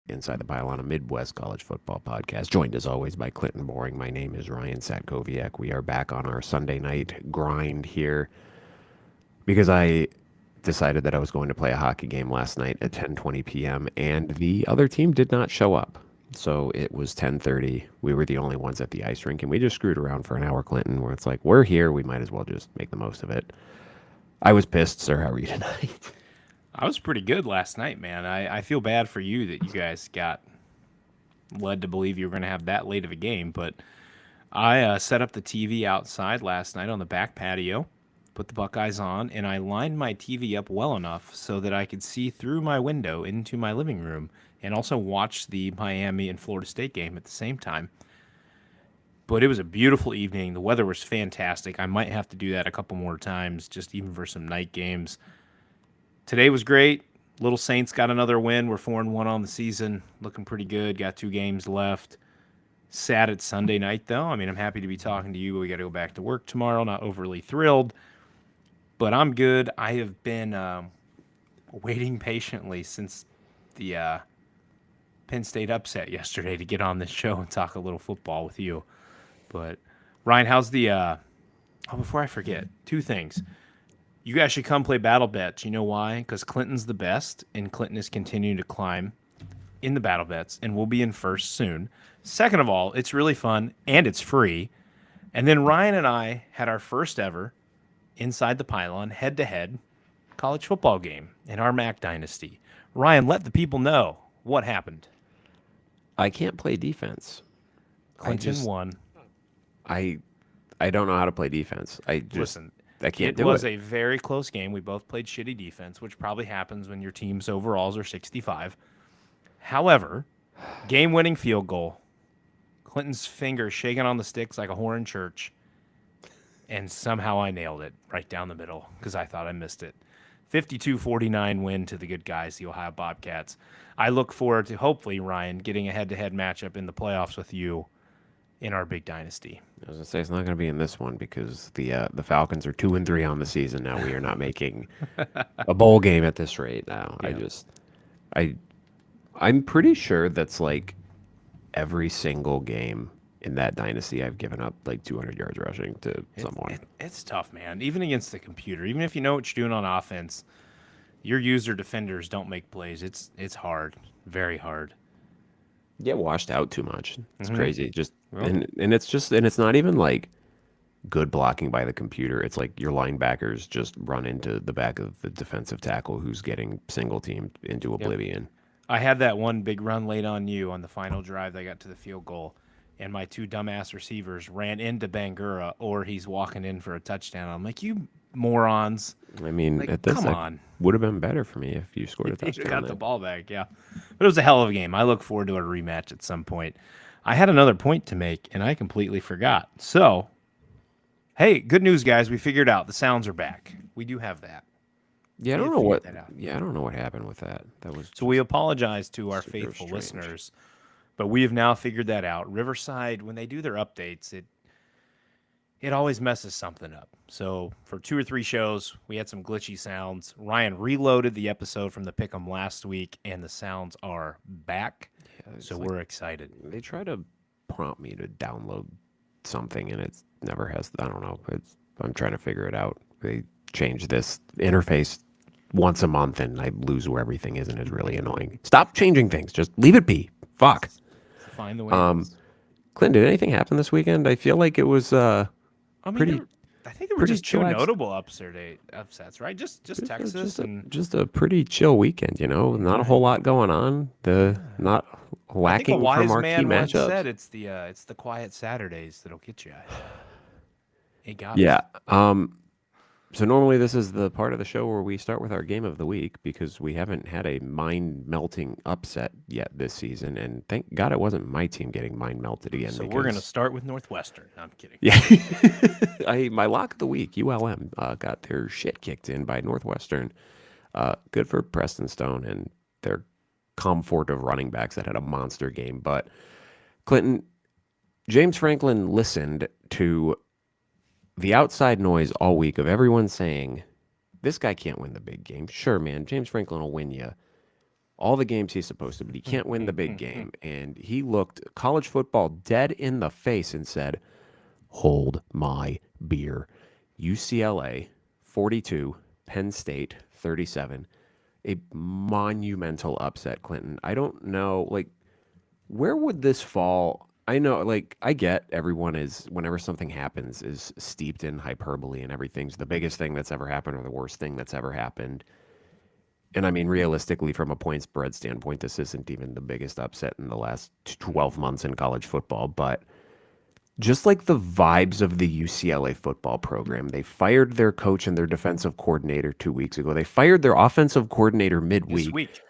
Inside the Pylon, a Midwest college football podcast, joined as always by Clinton Boring. My name is Ryan Satkoviak. We are back on our Sunday night grind here because I decided that I was going to play a hockey game last night at 10:20 p.m. and the other team did not show up. So it was 10:30. We were the only ones at the ice rink and we just screwed around for an hour, Clinton, where it's like, we're here, we might as well just make the most of it. I was pissed, sir. How are you tonight? I was pretty good last night, man. I feel bad for you that you guys got led to believe you were going to have that late of a game, but I set up the TV outside last night on the back patio, put the Buckeyes on, and I lined my TV up well enough so that I could see through my window into my living room and also watch the Miami and Florida State game at the same time. But it was a beautiful evening. The weather was fantastic. I might have to do that a couple more times, just even for some night games. Today was great. Little Saints got another win. We're 4-1 on the season, looking pretty good. Got 2 games left. Sad it's Sunday night, though. I mean, I'm happy to be talking to you. We got to go back to work tomorrow. Not overly thrilled, but I'm good. I have been waiting patiently since the Penn State upset yesterday to get on this show and talk a little football with you. But Ryan, how's the? Oh, before I forget, 2 things. You guys should come play Battle Bets. You know why? Because Clinton's the best, and Clinton is continuing to climb in the Battle Bets, and we'll be in first soon. Second of all, it's really fun, and it's free. And then Ryan and I had our first ever Inside the Pylon head-to-head college football game in our Mac Dynasty. Ryan, let the people know what happened. I can't play defense. I Clinton just won. I I don't know how to play defense. Listen, I can't it do was it. a very close game. We both played shitty defense, which probably happens when your team's overalls are 65. However, game winning field goal. Clinton's finger shaking on the sticks like a whore in church. And somehow I nailed it right down the middle because I thought I missed it. 52-49 win to the good guys, the Ohio Bobcats. I look forward to hopefully, Ryan, getting a head to head matchup in the playoffs with you in our big dynasty. I was gonna say it's not gonna be in this one because the Falcons are 2-3 on the season now. We are not making a bowl game at this rate now. Yeah. I I'm pretty sure that's like every single game in that dynasty I've given up like 200 yards rushing to someone. It's tough, man. Even against the computer, even if you know what you're doing on offense, your user defenders don't make plays. It's hard, very hard. Get washed out too much. It's crazy. Just Well, and it's not even like good blocking by the computer. It's like your linebackers just run into the back of the defensive tackle who's getting single teamed into yep. oblivion. I had that one big run late on you on the final drive that got to the field goal, and my 2 dumbass receivers ran into Bangura, or he's walking in for a touchdown. I'm like, you morons! I mean, Like, at this, come that on. would have been better for me if you scored a You touchdown got the there. ball back, yeah. But it was a hell of a game. I look forward to a rematch at some point. I had another point to make, and I completely forgot. So, hey, good news, guys. We figured out the sounds are back. We do have that. Yeah, I We don't have know figured what. that out. Yeah, I don't know what happened with that. That was So we just apologize to our super faithful strange. listeners, but we have now figured that out. Riverside, when they do their updates, it always messes something up. So for 2 or 3 shows, we had some glitchy sounds. Ryan reloaded the episode from the Pick'em last week, and the sounds are back. Yeah, So it's like we're excited. they try to prompt me to download something, and it's never has. I don't know. I'm trying to figure it out. They change this interface once a month, and I lose where everything is, and it's really annoying. Stop changing things. Just leave it be. Fuck. Find the way it is. Clint, did anything happen this weekend? I feel like it was I mean, pretty I think there were pretty just 2 chillax. notable upsets, right? Just Texas and Just a pretty chill weekend, you know. Not a whole lot going on. The not I think a lacking for wise marquee man once matchups. said it's the quiet Saturdays that'll get you. It got Yeah. us. So normally this is the part of the show where we start with our game of the week because we haven't had a mind-melting upset yet this season, and thank God it wasn't my team getting mind-melted again. So we're gonna Because start with Northwestern. No, I'm kidding. yeah, my lock of the week, ULM, got their shit kicked in by Northwestern. Good for Preston Stone and their comfort of running backs that had a monster game. But Clinton, James Franklin listened to the outside noise all week of everyone saying, this guy can't win the big game. Sure, man, James Franklin will win you all the games he's supposed to, but he can't win the big game. And he looked college football dead in the face and said, hold my beer. UCLA 42, Penn State 37. A monumental upset, Clinton. I don't know, like, where would this fall? I know, like, I get everyone is, whenever something happens, is steeped in hyperbole and everything's the biggest thing that's ever happened or the worst thing that's ever happened. And I mean, realistically, from a point spread standpoint, this isn't even the biggest upset in the last 12 months in college football. But just like the vibes of the UCLA football program, they fired their coach and their defensive coordinator 2 weeks ago. They fired their offensive coordinator This midweek. week.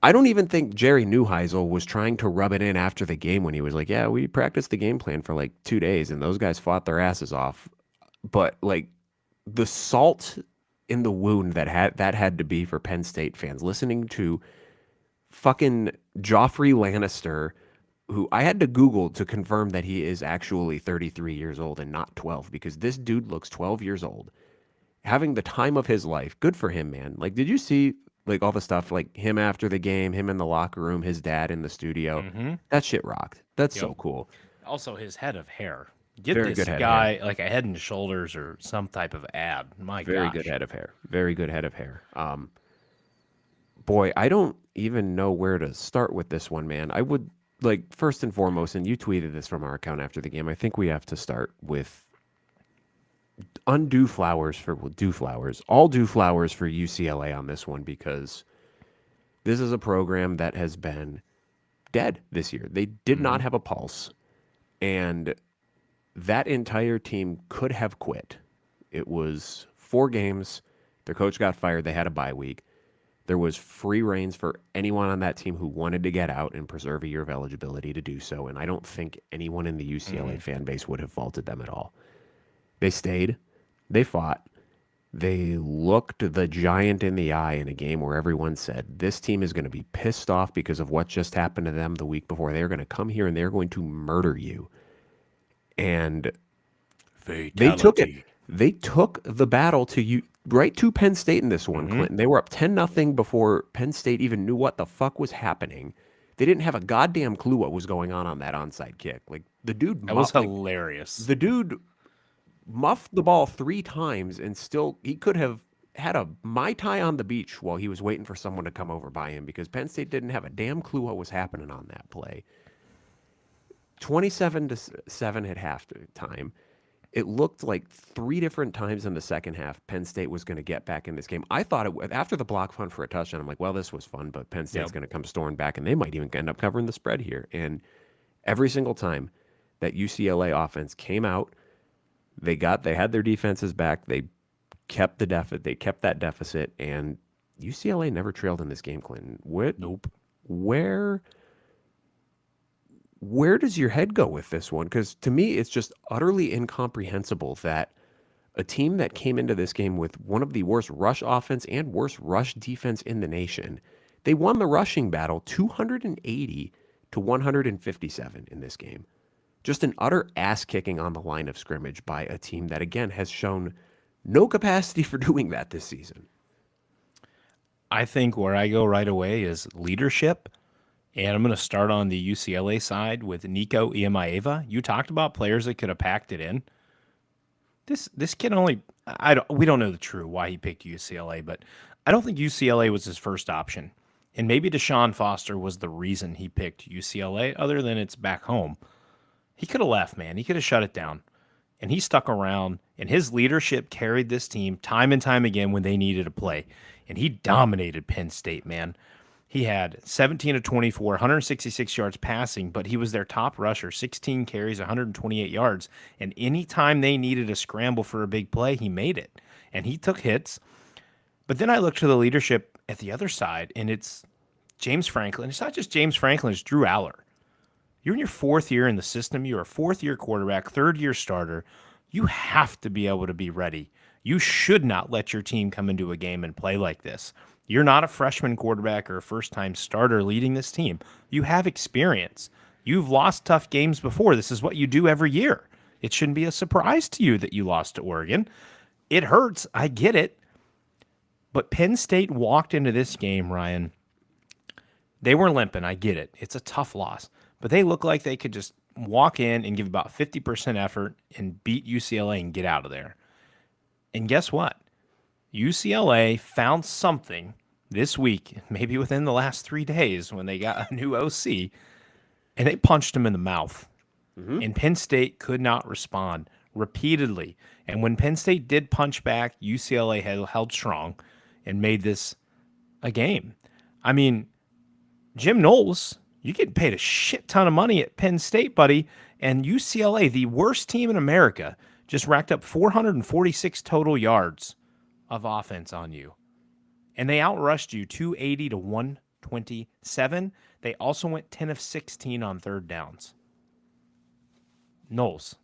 I don't even think Jerry Neuheisel was trying to rub it in after the game when he was like, yeah, we practiced the game plan for like 2 days and those guys fought their asses off. But like the salt in the wound that had to be for Penn State fans, listening to fucking Joffrey Lannister, who I had to Google to confirm that he is actually 33 years old and not 12, because this dude looks 12 years old, having the time of his life. Good for him, man. Like, did you see like all the stuff, like him after the game, him in the locker room, his dad in the studio? That shit rocked. That's so cool. Also, his head of hair. Get Very this good head of hair. guy like a Head and Shoulders or some type of ab. My Very gosh. good head of hair. Very good head of hair. Boy, I don't even know where to start with this one, man. I would like, first and foremost, and you tweeted this from our account after the game, I think we have to start with undue flowers for due flowers, all due flowers for UCLA on this one, because this is a program that has been dead this year. They did not have a pulse, and that entire team could have quit. It was 4 games. Their coach got fired. They had a bye week. There was free reins for anyone on that team who wanted to get out and preserve a year of eligibility to do so. And I don't think anyone in the UCLA fan base would have faulted them at all. They stayed. They fought. They looked the giant in the eye in a game where everyone said, this team is going to be pissed off because of what just happened to them the week before. They're going to come here and they're going to murder you. And they took it. They took the battle to you right to Penn State in this one, Clinton. They were up 10-0 before Penn State even knew what the fuck was happening. They didn't have a goddamn clue what was going on that onside kick. Like, the dude, That was hilarious. The dude muffed the ball 3 times and still he could have had a Mai Tai on the beach while he was waiting for someone to come over by him, because Penn State didn't have a damn clue what was happening on that play. 27-7 at halftime. It looked like 3 different times in the second half Penn State was going to get back in this game. I thought after the block punt for a touchdown, I'm like, well, this was fun, but Penn State's going to come storming back, and they might even end up covering the spread here. And every single time that UCLA offense came out, they had their defenses back. They kept the deficit. They kept that deficit, and UCLA never trailed in this game, Clinton. Nope. Where does your head go with this one? Because to me, it's just utterly incomprehensible that a team that came into this game with one of the worst rush offense and worst rush defense in the nation, they won the rushing battle 280 to 157 in this game. Just an utter ass kicking on the line of scrimmage by a team that, again, has shown no capacity for doing that this season. I think where I go right away is leadership. And I'm going to start on the UCLA side with Nico Iamaiva. You talked about players that could have packed it in. This kid we don't know the true why he picked UCLA, but I don't think UCLA was his first option. And maybe Deshaun Foster was the reason he picked UCLA, other than it's back home. He could have left, man. He could have shut it down. And he stuck around, and his leadership carried this team time and time again when they needed a play. And he dominated Penn State, man. He had 17 of 24, 166 yards passing, but he was their top rusher, 16 carries, 128 yards. And anytime they needed a scramble for a big play, he made it. And he took hits. But then I look to the leadership at the other side, and it's James Franklin. It's not just James Franklin, it's Drew Aller. You're in your 4th year in the system. You're a 4th-year quarterback, 3rd-year starter. You have to be able to be ready. You should not let your team come into a game and play like this. You're not a freshman quarterback or a first-time starter leading this team. You have experience. You've lost tough games before. This is what you do every year. It shouldn't be a surprise to you that you lost to Oregon. It hurts. I get it. But Penn State walked into this game, Ryan, They were limping. I get it. It's a tough loss. But they look like they could just walk in and give about 50% effort and beat UCLA and get out of there. And guess what? UCLA found something this week, maybe within the last 3 days when they got a new OC, and they punched him in the mouth. And Penn State could not respond repeatedly. And when Penn State did punch back, UCLA held strong and made this a game. I mean, Jim Knowles, you get paid a shit ton of money at Penn State, buddy. And UCLA, the worst team in America, just racked up 446 total yards of offense on you. And they outrushed you 280 to 127. They also went 10 of 16 on third downs. Knowles,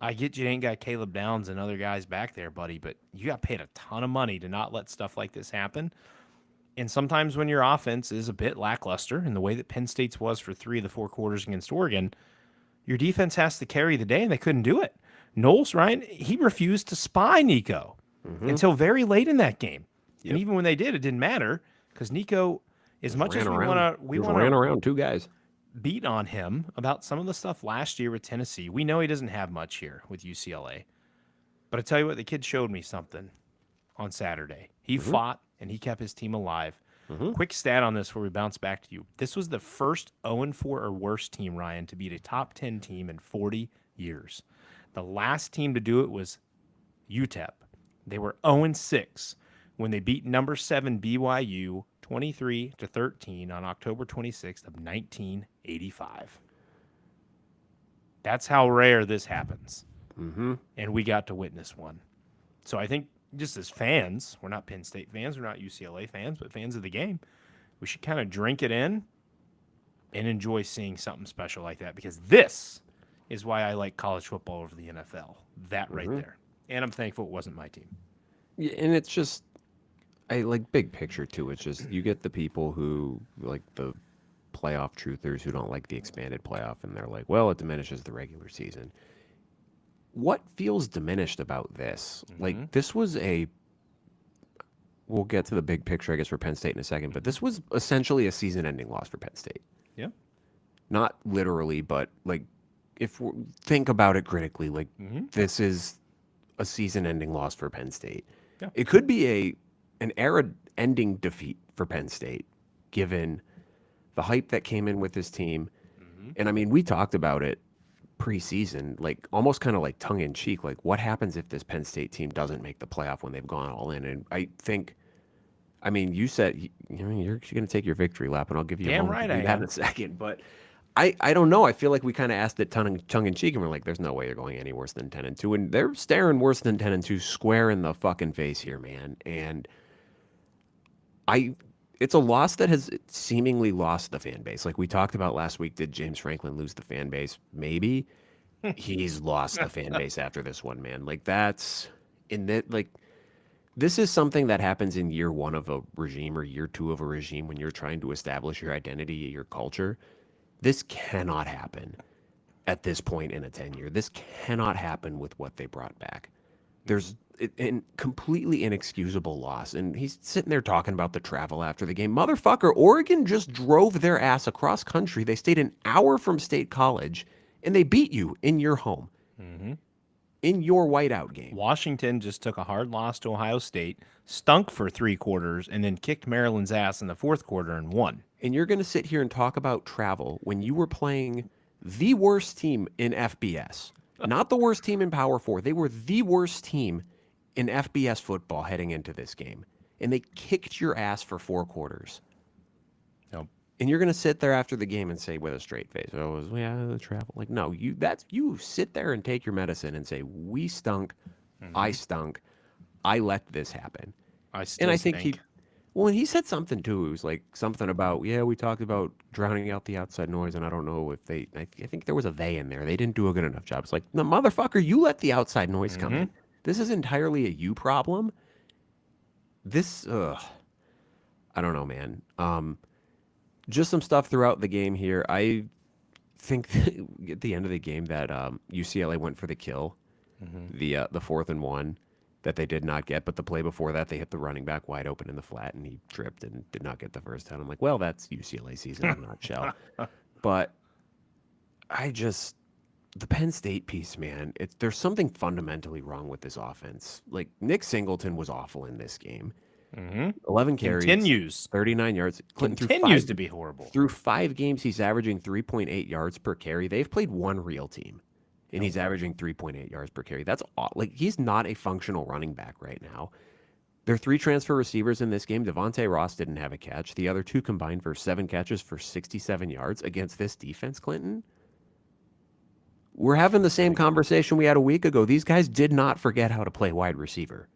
I get you ain't got Caleb Downs and other guys back there, buddy, but you got paid a ton of money to not let stuff like this happen. And sometimes when your offense is a bit lackluster, in the way that Penn State's was for 3 of the 4 quarters against Oregon, your defense has to carry the day, and they couldn't do it. Knowles, Ryan, he refused to spy Nico until very late in that game. Yep. And even when they did, it didn't matter because Nico, as much as we want to ran around 2 guys. Beat on him about some of the stuff last year with Tennessee. We know he doesn't have much here with UCLA. But I tell you what, the kid showed me something on Saturday. He fought, and he kept his team alive. Quick stat on this before we bounce back to you. This was the first 0-4 or worse team, Ryan, to beat a top 10 team in 40 years. The last team to do it was UTEP. They were 0-6 when they beat number 7 BYU 23-13 on October 26th of 1985. That's how rare this happens. And we got to witness one. So I think just as fans, we're not Penn State fans, we're not UCLA fans, but fans of the game, we should kind of drink it in and enjoy seeing something special like that, because this is why I like college football over the NFL. That right there. And I'm thankful it wasn't my team. Yeah, and it's just, I like big picture too. It's just you get the people who like the playoff truthers who don't like the expanded playoff, and they're like, well, it diminishes the regular season. What feels diminished about this? Like, this was we'll get to the big picture, I guess, for Penn State in a second, but this was essentially a season-ending loss for Penn State. Yeah. Not literally, but like, if we think about it critically, like this is a season-ending loss for Penn State. Yeah. It could be an era-ending defeat for Penn State, given the hype that came in with this team. And I mean, we talked about it preseason, like almost kind of like tongue-in-cheek, like what happens if this Penn State team doesn't make the playoff when they've gone all in? And I think, I mean, you said you're going to take your victory lap, and I'll give you a moment to do that in a second. But I don't know. I feel like we kind of asked it tongue-in-cheek, and we're like, there's no way they're going any worse than 10-2. And they're staring worse than 10-2 square in the fucking face here, man. And it's a loss that has seemingly lost the fan base. Like we talked about last week, did James Franklin lose the fan base? Maybe. He's lost the fan base after this one, man. Like that's in that, like, this is something that happens in year 1 of a regime or year 2 of a regime when you're trying to establish your identity, your culture. This cannot happen at this point in a tenure. This cannot happen with what they brought back. There's a completely inexcusable loss. And he's sitting there talking about the travel after the game. Motherfucker, Oregon just drove their ass across country. They stayed an hour from State College, and they beat you in your home. In your whiteout game. Washington just took a hard loss to Ohio State, stunk for 3 quarters, and then kicked Maryland's ass in the 4th quarter and won. And you're going to sit here and talk about travel when you were playing the worst team in FBS. Not the worst team in Power 4. They were the worst team in FBS football heading into this game. And they kicked your ass for 4 quarters. Nope. And you're going to sit there after the game and say with a straight face, oh, yeah, the travel. Like, no, you sit there and take your medicine and say, we stunk. I stunk. I let this happen. I think well, and he said something too. It was like something about, yeah, we talked about drowning out the outside noise, and I don't know if I think there was a they in there. They didn't do a good enough job. It's like, no, motherfucker, you let the outside noise come in. This is entirely a you problem. This, I don't know, man. Just some stuff throughout the game here. I think at the end of the game that UCLA went for the kill, the 4th and 1. that they did not get. But the play before that, they hit the running back wide open in the flat, and he tripped and did not get the first down. I'm like, well, that's UCLA season in a nutshell. But the Penn State piece, man, there's something fundamentally wrong with this offense. Like, Nick Singleton was awful in this game. 11 carries, Continues 39 yards. Clinton continues to be horrible. Through 5 games, he's averaging 3.8 yards per carry. They've played one real team, and he's averaging 3.8 yards per carry. That's like, he's not a functional running back right now. There are 3 transfer receivers in this game. Devontae Ross didn't have a catch. The other 2 combined for 7 catches for 67 yards against this defense, Clinton. We're having the same conversation we had a week ago. These guys did not forget how to play wide receiver.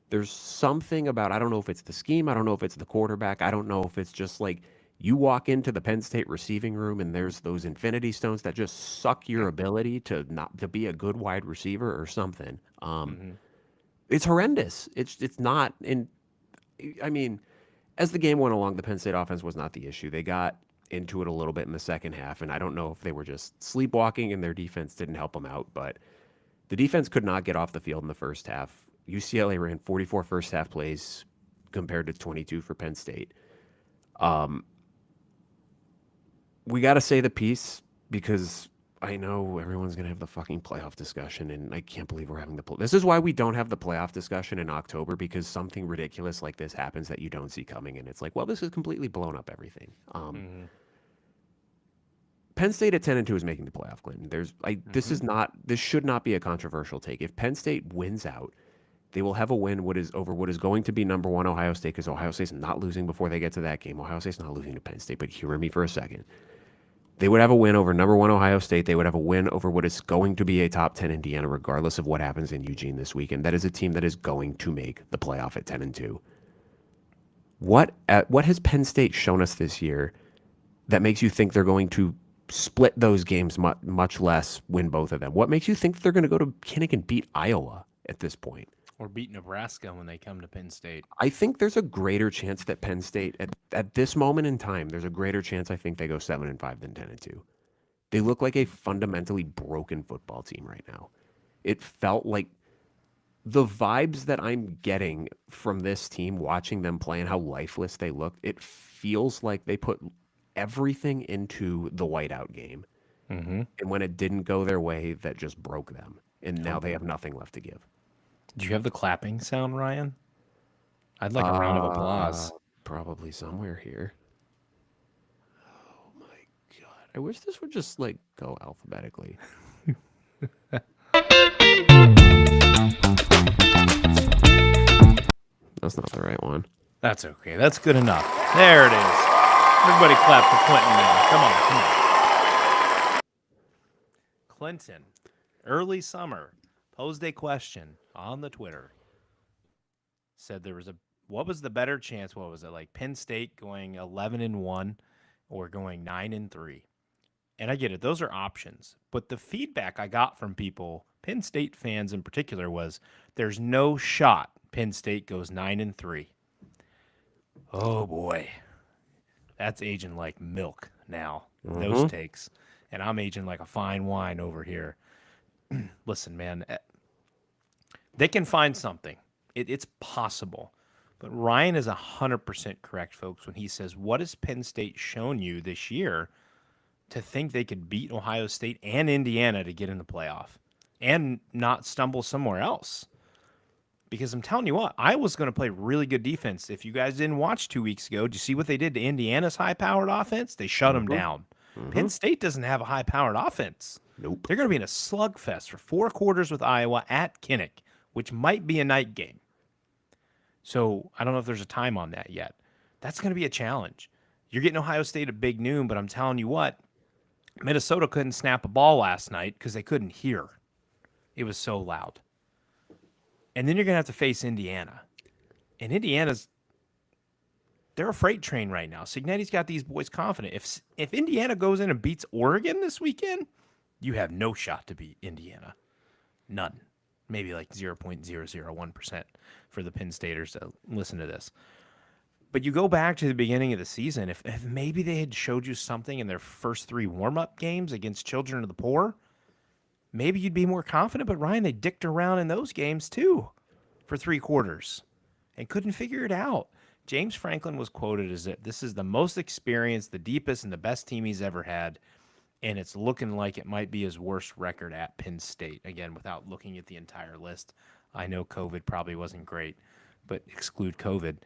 There's something about, I don't know if it's the scheme, I don't know if it's the quarterback, I don't know if it's just like you walk into the Penn State receiving room and there's those infinity stones that just suck your ability to be a good wide receiver or something. It's horrendous. It's not. And I mean, as the game went along, the Penn State offense was not the issue. They got into it a little bit in the second half, and I don't know if they were just sleepwalking and their defense didn't help them out, but the defense could not get off the field in the first half. UCLA ran 44 first half plays compared to 22 for Penn State. We got to say the piece, because I know everyone's going to have the fucking playoff discussion, and I can't believe we're having this is why we don't have the playoff discussion in October, because something ridiculous like this happens that you don't see coming, and it's like, well, this has completely blown up everything. Penn State at 10-2 is making the playoff, Clinton. This should not be a controversial take. If Penn State wins out, they will have a win over what is going to be number 1 Ohio State, because Ohio State's not losing before they get to that game. Ohio State's not losing to Penn State, but humor me for a second. They would have a win over number 1 Ohio State. They would have a win over what is going to be a top 10 Indiana, regardless of what happens in Eugene this weekend. That is a team that is going to make the playoff at 10-2. What has Penn State shown us this year that makes you think they're going to split those games, much less win both of them? What makes you think they're going to go to Kinnick and beat Iowa at this point? Or beat Nebraska when they come to Penn State? I think there's a greater chance that Penn State, at this moment in time, there's a greater chance I think they go 7-5 than 10-2. They look like a fundamentally broken football team right now. It felt like the vibes that I'm getting from this team, watching them play and how lifeless they look, it feels like they put everything into the whiteout game. And when it didn't go their way, that just broke them. And now they have nothing left to give. Do you have the clapping sound, Ryan? I'd like a round of applause. Probably somewhere here. Oh my God. I wish this would just like go alphabetically. That's not the right one. That's okay. That's good enough. There it is. Everybody clap for Clinton now. Come on. Clinton, early summer, posed a question on the Twitter. Said what was the better chance? What was it, like Penn State going 11-1 or going 9-3? And I get it, those are options. But the feedback I got from people, Penn State fans in particular, was there's no shot Penn State goes 9-3. Oh boy, that's aging like milk now. Those takes, and I'm aging like a fine wine over here. Listen, man. They can find something. It's possible. But Ryan is 100% correct, folks, when he says, what has Penn State shown you this year to think they could beat Ohio State and Indiana to get in the playoff and not stumble somewhere else? Because I'm telling you what, Iowa's going to play really good defense. If you guys didn't watch 2 weeks ago, did you see what they did to Indiana's high-powered offense? They shut them down. Penn State doesn't have a high-powered offense. Nope. They're going to be in a slugfest for 4 quarters with Iowa at Kinnick, which might be a night game. So I don't know if there's a time on that yet. That's going to be a challenge. You're getting Ohio State at big noon, but I'm telling you what, Minnesota couldn't snap a ball last night because they couldn't hear. It was so loud. And then you're going to have to face Indiana. And they're a freight train right now. Signetti's got these boys confident. If Indiana goes in and beats Oregon this weekend, you have no shot to beat Indiana. None. Maybe like 0.001% for the Penn Staters to listen to this. But you go back to the beginning of the season, if maybe they had showed you something in their first 3 warm-up games against Children of the Poor, maybe you'd be more confident. But, Ryan, they dicked around in those games too. for 3 quarters and couldn't figure it out. James Franklin was quoted as that this is the most experienced, the deepest, and the best team he's ever had. And it's looking like it might be his worst record at Penn State. Again, without looking at the entire list. I know COVID probably wasn't great, but exclude COVID.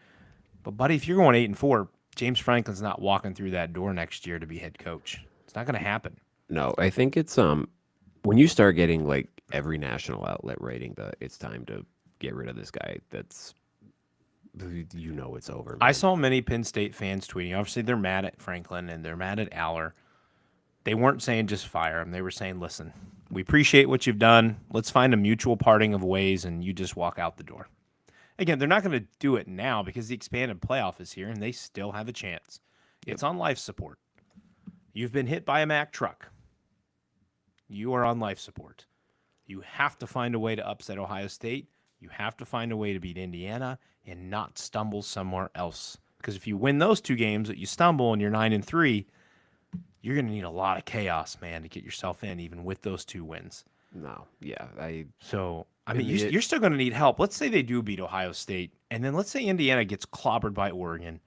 But, buddy, if you're going 8-4, James Franklin's not walking through that door next year to be head coach. It's not going to happen. No, I think it's when you start getting like every national outlet rating that it's time to get rid of this guy, that's it's over. Man. I saw many Penn State fans tweeting. Obviously, they're mad at Franklin and they're mad at Aller. They weren't saying just fire him. They were saying, listen, we appreciate what you've done. Let's find a mutual parting of ways, and you just walk out the door. Again, they're not going to do it now because the expanded playoff is here, and they still have a chance. It's on life support. You've been hit by a Mack truck. You are on life support. You have to find a way to upset Ohio State. You have to find a way to beat Indiana and not stumble somewhere else. Because if you win those 2 games that you stumble and you're 9-3, you're going to need a lot of chaos, man, to get yourself in, even with those 2 wins. No, yeah. You're still going to need help. Let's say they do beat Ohio State, and then let's say Indiana gets clobbered by Oregon,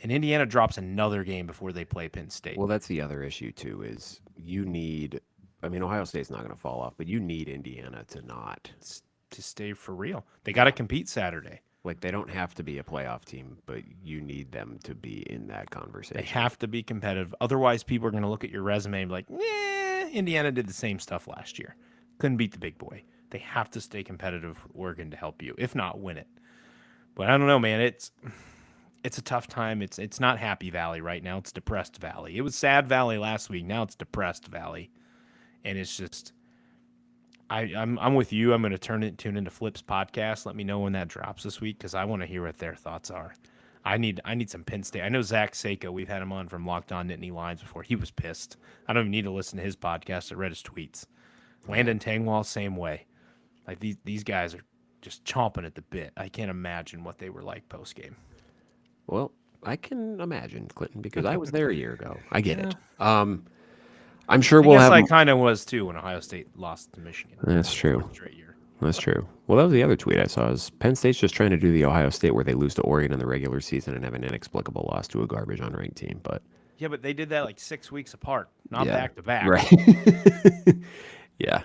and Indiana drops another game before they play Penn State. Well, that's the other issue, too, is you need – Ohio State's not going to fall off, but you need Indiana to not – to stay for real. They got to compete Saturday. Like, they don't have to be a playoff team, but you need them to be in that conversation. They have to be competitive. Otherwise, people are going to look at your resume and be like, nah, Indiana did the same stuff last year. Couldn't beat the big boy. They have to stay competitive with Oregon to help you, if not win it. But I don't know, man. It's a tough time. It's not Happy Valley right now. It's Depressed Valley. It was Sad Valley last week. Now it's Depressed Valley. And it's just... I'm with you. I'm going to tune into Flip's podcast. Let me know when that drops this week because I want to hear what their thoughts are. I need some Penn State. I know Zach Seiko. We've had him on from Locked On Nittany Lions before. He was pissed. I don't even need to listen to his podcast. I read his tweets. Landon Tangwall, same way. Like these guys are just chomping at the bit. I can't imagine what they were like post game. Well, I can imagine, Clinton, because I was there a year ago. I get it. I'm sure we'll have. I kind of was too when Ohio State lost to Michigan. That's true. Straight year. That's true. Well, that was the other tweet I saw. Is Penn State's just trying to do the Ohio State where they lose to Oregon in the regular season and have an inexplicable loss to a garbage unranked team. But yeah, but they did that like 6 weeks apart, not back to back. Right. Yeah.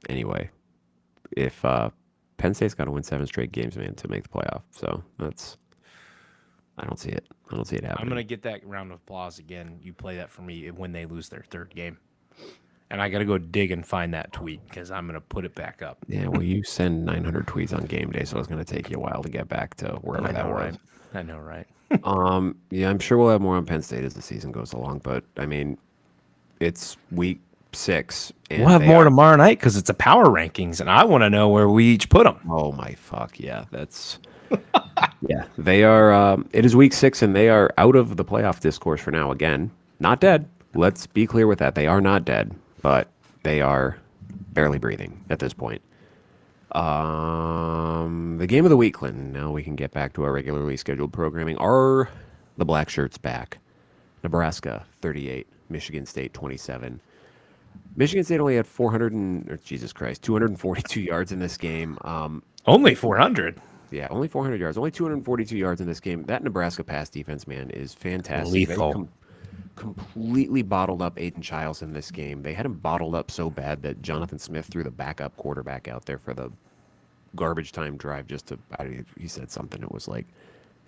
Anyway, if Penn State's got to win 7 straight games, man, to make the playoff, so that's. I don't see it. I don't see it happening. I'm going to get that round of applause again. You play that for me when they lose their 3rd game. And I got to go dig and find that tweet because I'm going to put it back up. Yeah, well, you send 900 tweets on game day, so it's going to take you a while to get back to wherever that was. Right. I know, right? Yeah, I'm sure we'll have more on Penn State as the season goes along, but, it's week 6. And we'll have more tomorrow night because it's a power rankings, and I want to know where we each put them. Oh, my fuck, yeah. That's... Yeah, they are. It is week 6, and they are out of the playoff discourse for now. Again, not dead. Let's be clear with that. They are not dead, but they are barely breathing at this point. The game of the week, Clinton. Now we can get back to our regularly scheduled programming. Are the Black Shirts back? Nebraska 38, Michigan State 27. Michigan State only had 242 yards in this game. Only 400. Yeah, only 400 yards. Only 242 yards in this game. That Nebraska pass defense, man, is fantastic. Lethal. They completely bottled up Aiden Childs in this game. They had him bottled up so bad that Jonathan Smith threw the backup quarterback out there for the garbage time drive just to, he said something. It was like,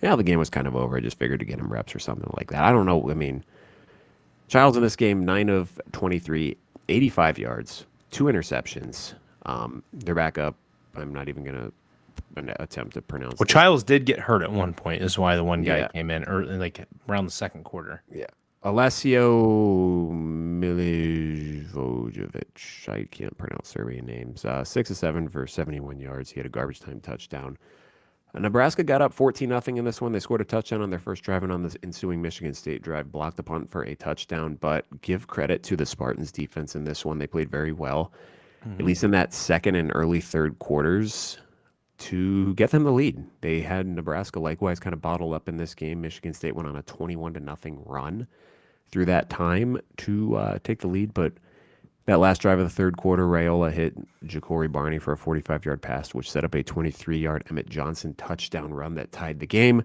yeah, the game was kind of over. I just figured to get him reps or something like that. I don't know. Childs in this game, 9 of 23, 85 yards, 2 interceptions. Their backup, I'm not even going to attempt to pronounce. Well, Childs did get hurt at one point. Is why the one guy came in early, like around the 2nd quarter. Yeah, Alessio Milivojevic. I can't pronounce Serbian names. 6 of 7 for 71 yards. He had a garbage time touchdown. Nebraska got up 14-0 in this one. They scored a touchdown on their first drive, and on the ensuing Michigan State drive, blocked the punt for a touchdown. But give credit to the Spartans' defense in this one. They played very well, at least in that 2nd and early 3rd quarters, to get them the lead. They had Nebraska likewise kind of bottled up in this game. Michigan State went on a 21-0 run through that time to take the lead, but That last drive of the third quarter, Raiola hit Ja'Cory Barney for a 45-yard pass, which set up a 23-yard Emmett Johnson touchdown run that tied the game.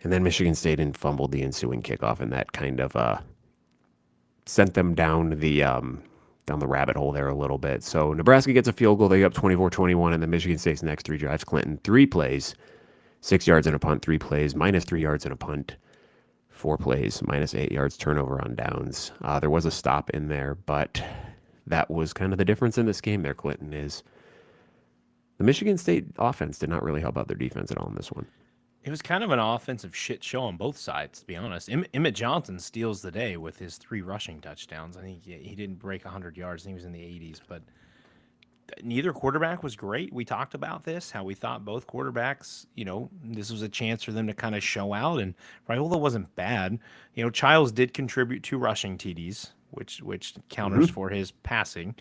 And then Michigan State fumbled the ensuing kickoff, and that kind of sent them down the rabbit hole there a little bit. So Nebraska gets a field goal. They get up 24-21, and then Michigan State's next three drives. Clinton, 3 plays, 6 yards and a punt, 3 plays, minus 3 yards and a punt, 4 plays, minus 8 yards, turnover on downs. There was a stop in there, but that was kind of the difference in this game there, Clinton, is the Michigan State offense did not really help out their defense at all in this one. It was kind of an offensive shit show on both sides, to be honest. Emmett Johnson steals the day with his 3 rushing touchdowns. I think he didn't break 100 yards. I think he was in the 80s, but neither quarterback was great. We talked about this, how we thought both quarterbacks, this was a chance for them to kind of show out, and Raiola wasn't bad. Childs did contribute 2 rushing TDs, which counters for his passing,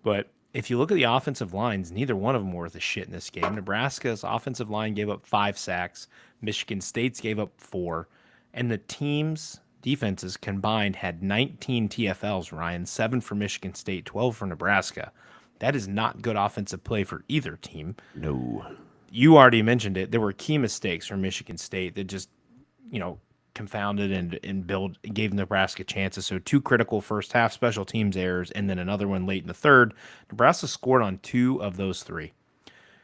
but if you look at the offensive lines, neither one of them were worth a shit in this game. Nebraska's offensive line gave up 5 sacks. Michigan State's gave up 4. And the team's defenses combined had 19 TFLs, Ryan. 7 for Michigan State, 12 for Nebraska. That is not good offensive play for either team. No. You already mentioned it. There were key mistakes from Michigan State that just, confounded and gave Nebraska chances. So 2 critical first half special teams errors and then another one late in the third. Nebraska scored on 2 of those 3.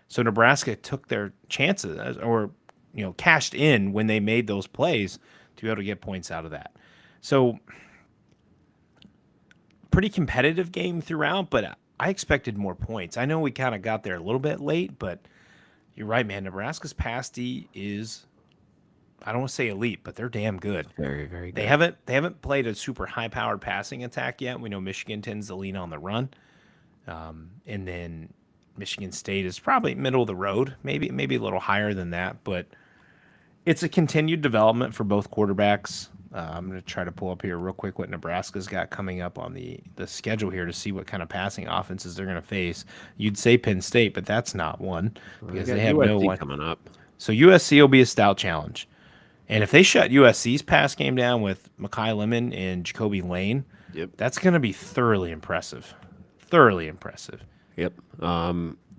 So Nebraska took their chances or cashed in when they made those plays to be able to get points out of that. So pretty competitive game throughout, but I expected more points. I know we kind of got there a little bit late, but you're right, man. Nebraska's pass D is, I don't want to say elite, but they're damn good. Very, very good. They haven't played a super high-powered passing attack yet. We know Michigan tends to lean on the run, and then Michigan State is probably middle of the road, maybe a little higher than that. But it's a continued development for both quarterbacks. I'm going to try to pull up here real quick what Nebraska's got coming up on the schedule here to see what kind of passing offenses they're going to face. You'd say Penn State, but that's not one because they have no one coming up. So USC will be a stout challenge. And if they shut USC's pass game down with Mekhi Lemon and Jacoby Lane, that's going to be thoroughly impressive. Thoroughly impressive. Yep.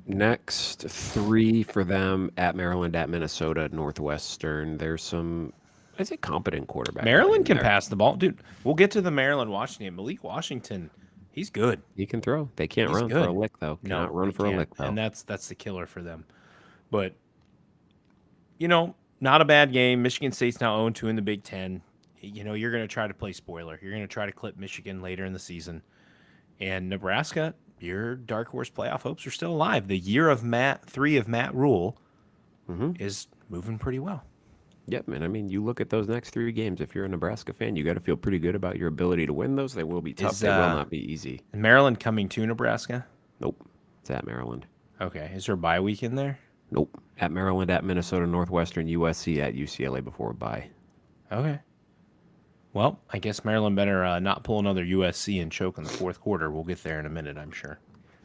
Next 3 for them at Maryland, at Minnesota, Northwestern. There's some, I'd say, competent quarterback. Maryland can pass the ball. Dude, we'll get to the Maryland-Washington. Malik Washington, he's good. He can throw. They can't run for a lick, though. Cannot run for a lick, though. And that's the killer for them. But, not a bad game. Michigan State's now 0-2 in the Big Ten. You're going to try to play spoiler. You're going to try to clip Michigan later in the season. And Nebraska, your dark horse playoff hopes are still alive. The year of Matt Rule is moving pretty well. Yep, man. I mean, you look at those next 3 games. If you're a Nebraska fan, you got to feel pretty good about your ability to win those. They will be tough. They will not be easy. Maryland coming to Nebraska? Nope. It's at Maryland. Okay. Is there a bye week in there? Nope. At Maryland, at Minnesota, Northwestern, USC, at UCLA before a bye. Okay. Well, I guess Maryland better not pull another USC and choke in the 4th quarter. We'll get there in a minute, I'm sure.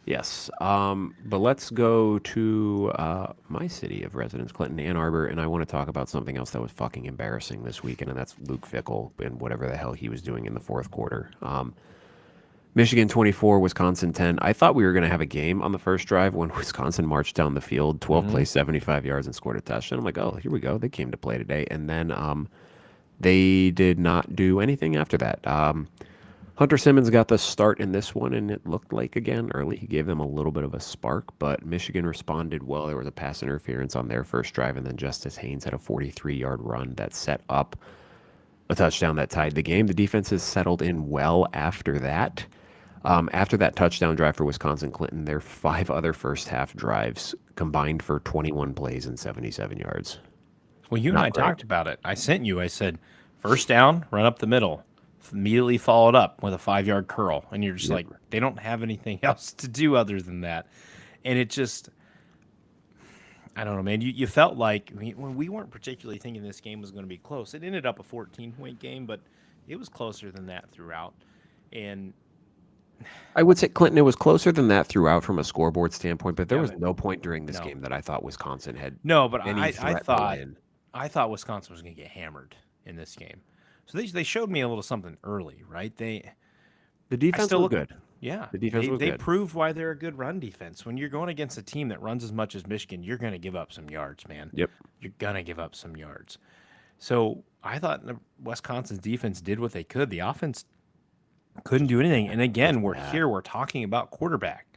Yes. But let's go to my city of residence, Clinton, Ann Arbor, and I want to talk about something else that was fucking embarrassing this weekend, and that's Luke Fickell and whatever the hell he was doing in the 4th quarter. Michigan 24, Wisconsin 10. I thought we were going to have a game on the first drive when Wisconsin marched down the field, 12 plays, 75 yards, and scored a touchdown. I'm like, oh, here we go. They came to play today. And then they did not do anything after that. Hunter Simmons got the start in this one, and it looked like, again, early, he gave them a little bit of a spark, but Michigan responded well. There was a pass interference on their first drive, and then Justice Haynes had a 43-yard run that set up a touchdown that tied the game. The defense has settled in well after that. After that touchdown drive for Wisconsin, Clinton, their 5 other first-half drives combined for 21 plays and 77 yards. Well, you and I talked about it. I said, first down, run up the middle. Immediately followed up with a 5-yard curl. And you're just like, they don't have anything else to do other than that. And it just, I don't know, man. You felt like, when we weren't particularly thinking this game was going to be close. It ended up a 14-point game, but it was closer than that throughout. And I would say, Clinton, it was closer than that throughout from a scoreboard standpoint, but there was no point during this game that I thought Wisconsin had any threat to win. I thought Wisconsin was going to get hammered in this game. So they showed me a little something early, right? The defense looked good. Yeah, The defense was they good. proved why they're a good run defense. When you're going against a team that runs as much as Michigan, you're going to give up some yards, man. Yep. You're going to give up some yards. So I thought Wisconsin's defense did what they could. The offense couldn't do anything. And again, we're talking about quarterback.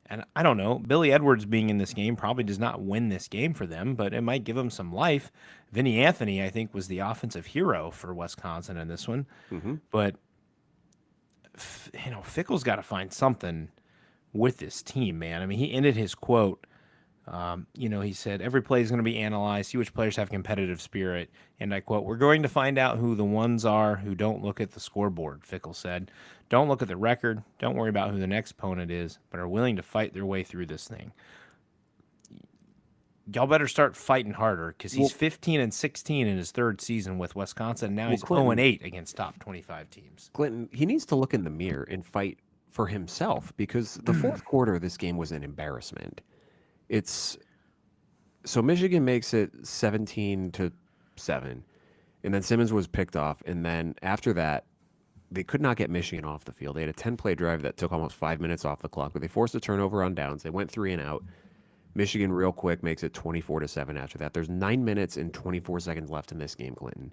And I don't know, Billy Edwards being in this game probably does not win this game for them, but it might give them some life. Vinny Anthony, I think, was the offensive hero for Wisconsin in this one. Mm-hmm. But Fickle's got to find something with this team, man. I mean, he ended his quote. He said, every play is going to be analyzed, see which players have competitive spirit. And I quote, we're going to find out who the ones are who don't look at the scoreboard, Fickle said. Don't look at the record. Don't worry about who the next opponent is, but are willing to fight their way through this thing. Y'all better start fighting harder because he's 15-16 in his third season with Wisconsin. And now he's 0-8 against top 25 teams. Clinton, he needs to look in the mirror and fight for himself because the fourth quarter of this game was an embarrassment. So Michigan makes it 17-7, and then Simmons was picked off, and then after that, they could not get Michigan off the field. They had a 10-play drive that took almost 5 minutes off the clock, but they forced a turnover on downs. They went 3 and out. Michigan real quick makes it 24-7 after that. There's 9 minutes and 24 seconds left in this game, Clinton.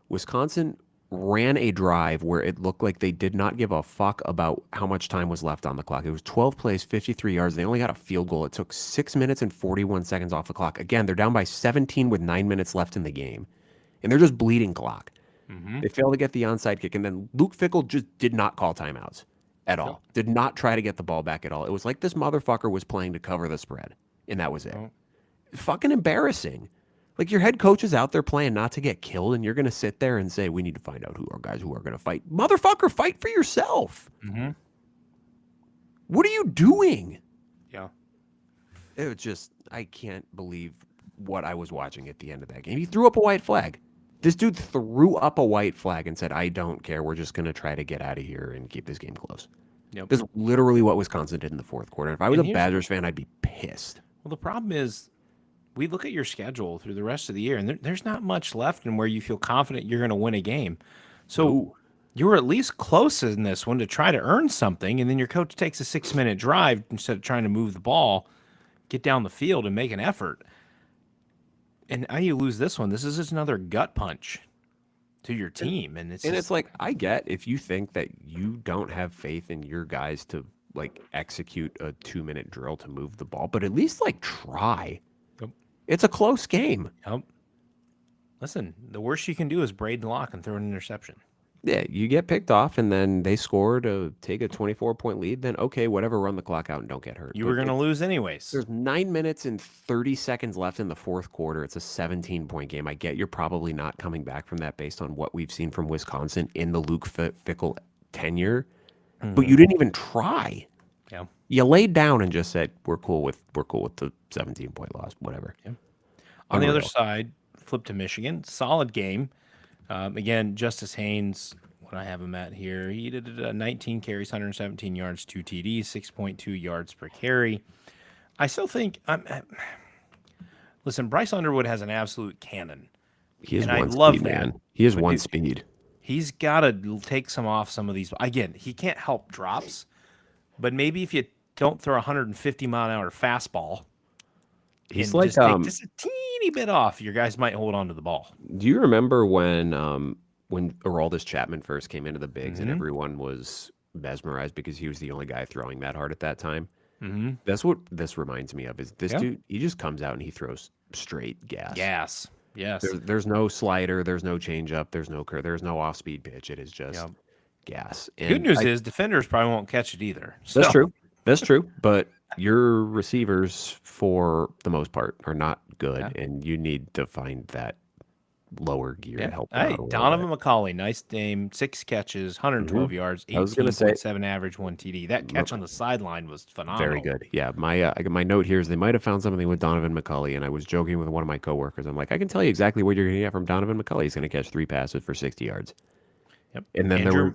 Wisconsin ran a drive where it looked like they did not give a fuck about how much time was left on the clock. It was 12 plays, 53 yards. They only got a field goal. It took 6 minutes and 41 seconds off the clock. Again, they're down by 17 with 9 minutes left in the game. And they're just bleeding clock. Mm-hmm. They failed to get the onside kick. And then Luke Fickell just did not call timeouts at all. No. Did not try to get the ball back at all. It was like this motherfucker was playing to cover the spread. And that was it. Oh. Fucking embarrassing. Like, your head coach is out there playing not to get killed, and you're going to sit there and say, we need to find out who are guys who are going to fight. Motherfucker, fight for yourself. Mm-hmm. What are you doing? Yeah. It was just, I can't believe what I was watching at the end of that game. He threw up a white flag. This dude threw up a white flag and said, I don't care. We're just going to try to get out of here and keep this game close. Yep. This is literally what Wisconsin did in the fourth quarter. If I was a Badgers fan, I'd be pissed. Well, the problem is, we look at your schedule through the rest of the year, and there's not much left in where you feel confident you're going to win a game. So you were at least close in this one to try to earn something, and then your coach takes a 6-minute drive instead of trying to move the ball, get down the field, and make an effort. And now you lose this one. This is just another gut punch to your team. And it's like, I get if you think that you don't have faith in your guys to, like, execute a 2-minute drill to move the ball, but at least, like, try. It's a close game. Yep. Listen, the worst you can do is braid the lock and throw an interception. Yeah, you get picked off, and then they score to take a 24-point lead. Then, okay, whatever, run the clock out and don't get hurt. You were going to lose anyways. There's 9 minutes and 30 seconds left in the fourth quarter. It's a 17-point game. I get you're probably not coming back from that based on what we've seen from Wisconsin in the Luke Fickell tenure, but you didn't even try. Yeah. You laid down and just said, we're cool with the 17-point loss, whatever. Yeah. On the other side, flip to Michigan. Solid game. Again, Justice Haynes, what I have him at here, he did 19 carries, 117 yards, 2 TDs, 6.2 yards per carry. I still think, listen, Bryce Underwood has an absolute cannon. He is one speed, man. He is one speed. He's got to take some off some of these. Again, he can't help drops, but maybe if you don't throw a 150-mile-an-hour fastball, he's like take just a teeny bit off, your guys might hold on to the ball. Do you remember when Aroldis Chapman first came into the bigs and everyone was mesmerized because he was the only guy throwing that hard at that time? Mm-hmm. That's what this reminds me of. Is this dude? He just comes out and he throws straight gas. Gas. Yes. There's no slider. There's no changeup. There's no off-speed pitch. It is just gas. And good news is defenders probably won't catch it either. So. That's true. That's true. But your receivers, for the most part, are not good, and you need to find that lower gear to help. Hey, Donovan McCauley, nice game, 6 catches, 112 yards, 18.7 average, 1 TD. That catch on the sideline was phenomenal. Very good. Yeah, my note here is they might have found something with Donovan McCauley, and I was joking with one of my coworkers. I'm like, I can tell you exactly what you're going to get from Donovan McCauley. He's going to catch 3 passes for 60 yards. Yep. And then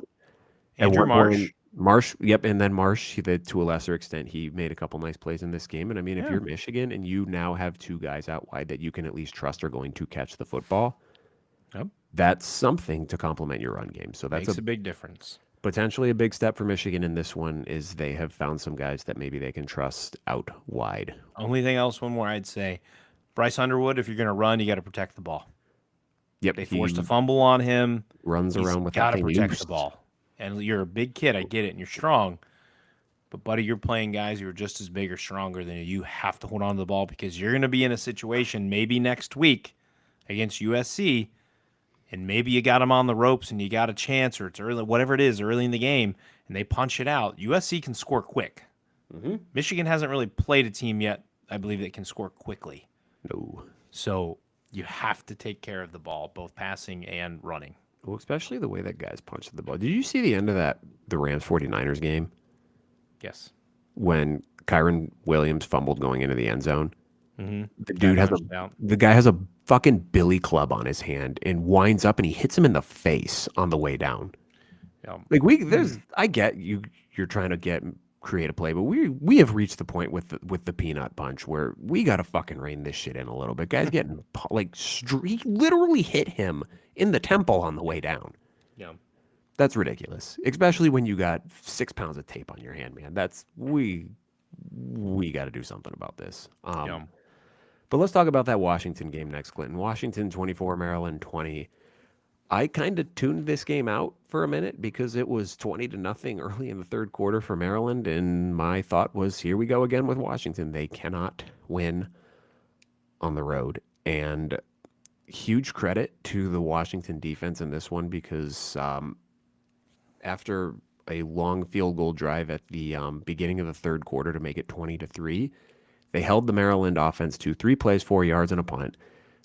Andrew Marsh, and then Marsh, to a lesser extent, he made a couple nice plays in this game. And I mean, if you're Michigan and you now have 2 guys out wide that you can at least trust are going to catch the football, that's something to complement your run game. So that's makes a big difference. Potentially a big step for Michigan in this one is they have found some guys that maybe they can trust out wide. Only thing else, one more I'd say, Bryce Underwood, if you're going to run, you got to protect the ball. Yep, They forced a he fumble on him. runs He's around with that got to thing protect the loose. ball. And you're a big kid, I get it, and you're strong. But, buddy, you're playing guys who are just as big or stronger than you. You have to hold on to the ball because you're going to be in a situation maybe next week against USC, and maybe you got them on the ropes and you got a chance, or it's early, whatever it is, early in the game, and they punch it out. USC can score quick. Mm-hmm. Michigan hasn't really played a team yet, I believe, that can score quickly. No. So you have to take care of the ball, both passing and running. Well, especially the way that guys punched the ball. Did you see the end of the Rams 49ers game Yes. when Kyron Williams fumbled going into the end zone? Mm-hmm. The guy has a fucking billy club on his hand and winds up and he hits him in the face on the way down. Yeah. Like I get you're trying to create a play, but we have reached the point with the peanut punch where we got to fucking rein this shit in a little bit. Guys getting he literally hit him in the temple on the way down. Yeah. That's ridiculous, especially when you got 6 pounds of tape on your hand, man. We got to do something about this. Yeah. But let's talk about that Washington game next, Clinton. Washington 24, Maryland 20. I kind of tuned this game out for a minute because it was 20-0 early in the third quarter for Maryland, and my thought was, here we go again with Washington. They cannot win on the road. And huge credit to the Washington defense in this one because after a long field goal drive at the beginning of the third quarter to make it 20-3, they held the Maryland offense to 3 plays, 4 yards, and a punt.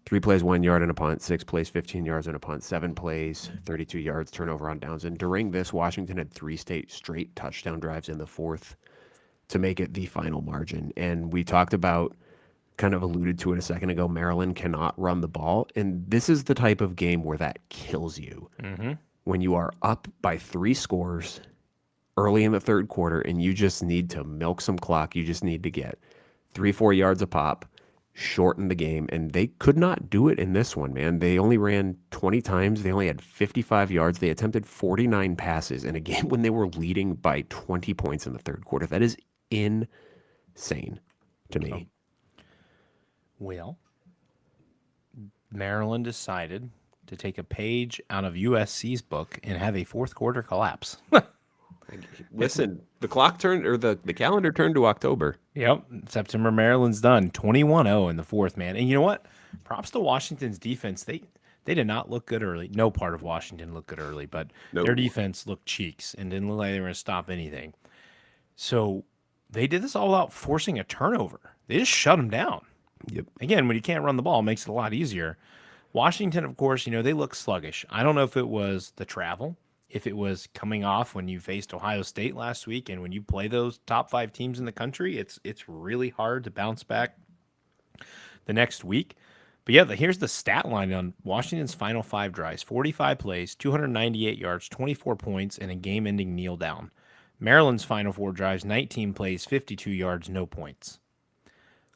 3 plays, 1 yard, and a punt. 6 plays, 15 yards, and a punt. 7 plays, 32 yards, turnover on downs. And during this, Washington had 3 straight touchdown drives in the fourth to make it the final margin. And we talked about, kind of alluded to it a second ago, Maryland cannot run the ball. And this is the type of game where that kills you. Mm-hmm. When you are up by 3 scores early in the third quarter and you just need to milk some clock, you just need to get 3-4 yards a pop, shorten the game, and they could not do it in this one, man. They only ran 20 times. They only had 55 yards. They attempted 49 passes in a game when they were leading by 20 points in the third quarter. That is insane to me. Well, Maryland decided to take a page out of USC's book and have a fourth quarter collapse. Listen, the clock turned, or the calendar turned to October. Yep. September, Maryland's done. 21-0 in the fourth, man. And you know what? Props to Washington's defense. They did not look good early. No part of Washington looked good early, but their defense looked cheeks and didn't look like they were going to stop anything. So they did this all out forcing a turnover. They just shut them down. Yep. Again, when you can't run the ball, it makes it a lot easier. Washington, of course, they look sluggish. I don't know if it was the travel, if it was coming off when you faced Ohio State last week, and when you play those top 5 teams in the country, it's really hard to bounce back the next week. But yeah, here's the stat line on Washington's final 5 drives: 45 plays, 298 yards, 24 points, and a game-ending kneel down. Maryland's final 4 drives: 19 plays, 52 yards, no points.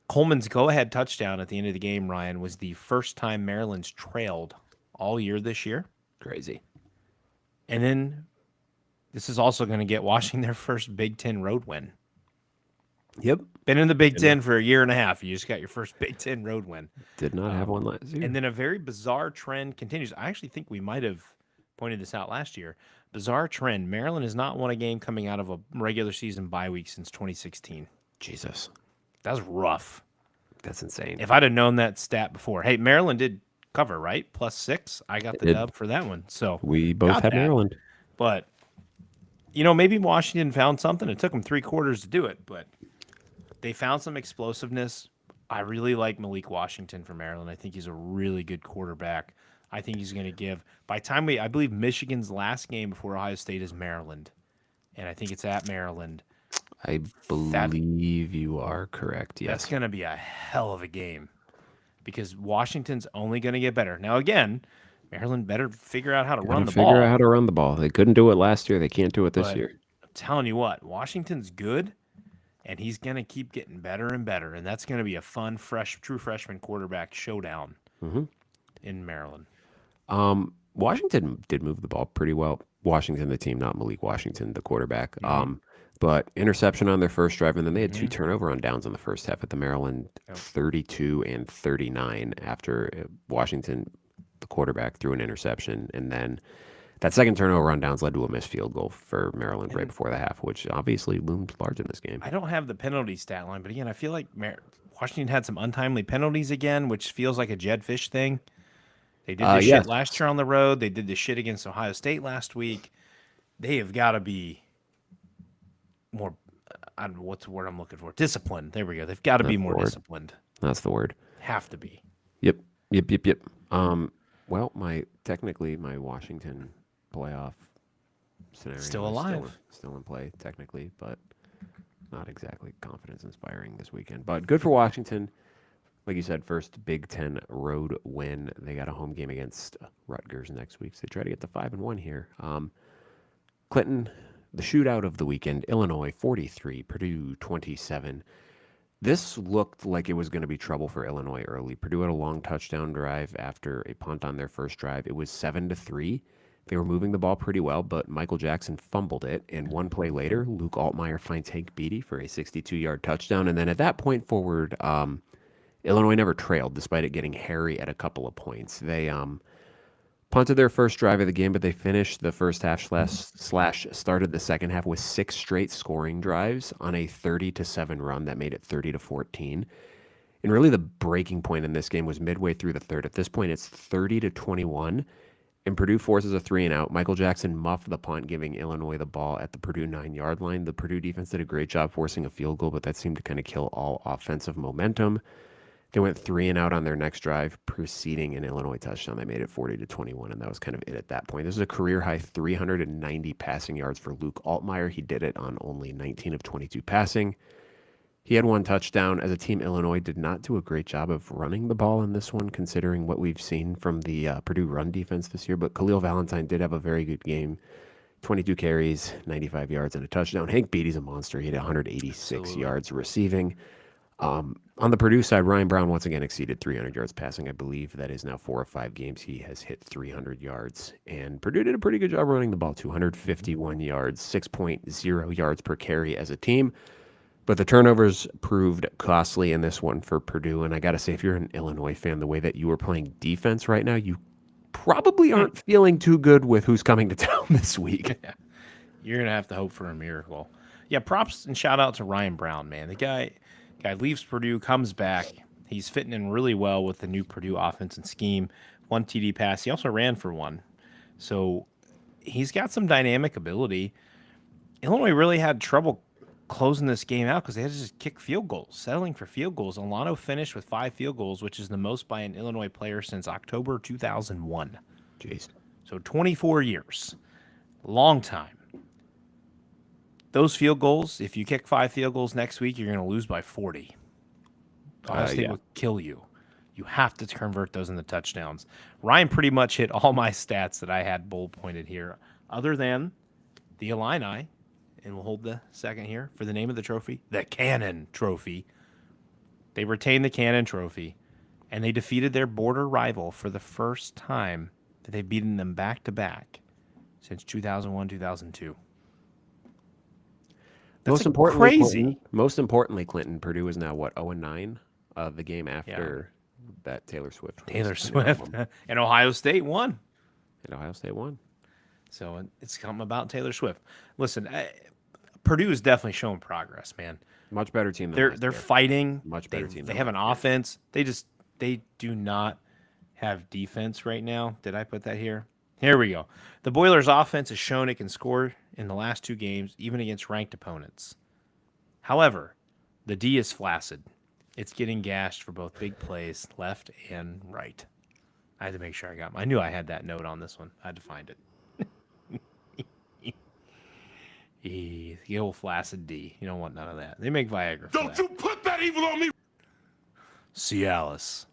Coleman's go-ahead touchdown at the end of the game, Ryan, was the first time Maryland's trailed all year this year. Crazy. And then this is also going to get Washington their first Big Ten road win. Yep. Been in the Big Ten for a year and a half. You just got your first Big Ten road win. Did not have one last year. And then a very bizarre trend continues. I actually think we might have pointed this out last year. Bizarre trend. Maryland has not won a game coming out of a regular season bye week since 2016. Jesus. That's rough. That's insane. If I'd have known that stat before. Hey, Maryland did cover, right? +6. I got the dub for that one. So we both had Maryland. But, maybe Washington found something. It took them 3 quarters to do it, but they found some explosiveness. I really like Malik Washington for Maryland. I think he's a really good quarterback. I think he's going to give. By the time I believe Michigan's last game before Ohio State is Maryland, and I think it's at Maryland. I believe you are correct, yes. That's going to be a hell of a game because Washington's only going to get better. Now, again, Maryland better figure out how to run the ball. Figure out how to run the ball. They couldn't do it last year. They can't do it this year. I'm telling you what, Washington's good, and he's going to keep getting better and better, and that's going to be a fun, true freshman quarterback showdown in Maryland. Washington did move the ball pretty well. Washington, the team, not Malik Washington, the quarterback. Mm-hmm. But interception on their first drive, and then they had two Mm-hmm. turnover on downs in the first half at the Maryland Yep. 32 and 39 after Washington, the quarterback, threw an interception. And then that second turnover on downs led to a missed field goal for Maryland right before the half, which obviously loomed large in this game. I don't have the penalty stat line, but again, I feel like Washington had some untimely penalties again, which feels like a Jed Fish thing. They did this Yes. shit last year on the road. They did this shit against Ohio State last week. They have got to be more, I don't know what's the word I'm looking for. Disciplined. There we go. They've got to be That's more the word. disciplined. That's the word. Have to be. Yep. Well, technically my Washington playoff scenario Still is alive. still in play technically, but not exactly confidence inspiring this weekend. But good for Washington. Like you said, first Big Ten road win. They got a home game against Rutgers next week, so they try to get to 5-1 here. Clinton, the shootout of the weekend: Illinois 43, Purdue 27. This looked like it was going to be trouble for Illinois early. Purdue had a long touchdown drive after a punt on their first drive. It was 7-3. They were moving the ball pretty well, but Michael Jackson fumbled it. And one play later, Luke Altmaier finds Hank Beatty for a 62-yard touchdown. And then at that point forward, Illinois never trailed, despite it getting hairy at a couple of points. They punted their first drive of the game, but they finished the first half slash started the second half with 6 straight scoring drives on a 30-7 run that made it 30-14. And really the breaking point in this game was midway through the third. At this point, it's 30-21, and Purdue forces a 3-and-out. Michael Jackson muffed the punt, giving Illinois the ball at the Purdue 9-yard line. The Purdue defense did a great job forcing a field goal, but that seemed to kind of kill all offensive momentum. They went 3-and-out on their next drive, preceding an Illinois touchdown. They made it 40-21, and that was kind of it at that point. This is a career-high 390 passing yards for Luke Altmaier. He did it on only 19 of 22 passing. He had 1 touchdown. As a team, Illinois did not do a great job of running the ball in this one, considering what we've seen from the Purdue run defense this year. But Khalil Valentine did have a very good game. 22 carries, 95 yards, and a touchdown. Hank Beatty's a monster. He had 186 yards receiving. On the Purdue side, Ryan Brown once again exceeded 300 yards passing. I believe that is now 4 or 5 games he has hit 300 yards. And Purdue did a pretty good job running the ball, 251 yards, 6.0 yards per carry as a team. But the turnovers proved costly in this one for Purdue. And I got to say, if you're an Illinois fan, the way that you are playing defense right now, you probably aren't feeling too good with who's coming to town this week. Yeah. You're going to have to hope for a miracle. Yeah, props and shout out to Ryan Brown, man. The guy leaves Purdue, comes back. He's fitting in really well with the new Purdue offense and scheme. 1 TD pass. He also ran for 1. So he's got some dynamic ability. Illinois really had trouble closing this game out because they had to just kick field goals, settling for field goals. Alano finished with 5 field goals, which is the most by an Illinois player since October 2001. Jeez. So 24 years. Long time. Those field goals, if you kick 5 field goals next week, you're going to lose by 40. Ohio State will kill you. You have to convert those into touchdowns. Ryan pretty much hit all my stats that I had bold pointed here, other than the Illini, and we'll hold the second here for the name of the trophy, the Cannon Trophy. They retained the Cannon Trophy, and they defeated their border rival for the first time that they've beaten them back-to-back since 2001-2002. That's crazy. Most importantly, Clinton, Purdue is now what, 0-9? The game after that Taylor Swift. And Ohio State won. So it's something about Taylor Swift. Listen, Purdue is definitely showing progress, man. Much better team than they're fighting. Much better team. They have an offense. They do not have defense right now. Did I put that here? Here we go. The Boilers' offense has shown it can score in the last 2 games, even against ranked opponents. However, the D is flaccid. It's getting gashed for both big plays, left and right. I had to make sure I knew I had that note on this one. I had to find it. The old flaccid D. You don't want none of that. They make Viagra for Don't you put that evil on me! Cialis.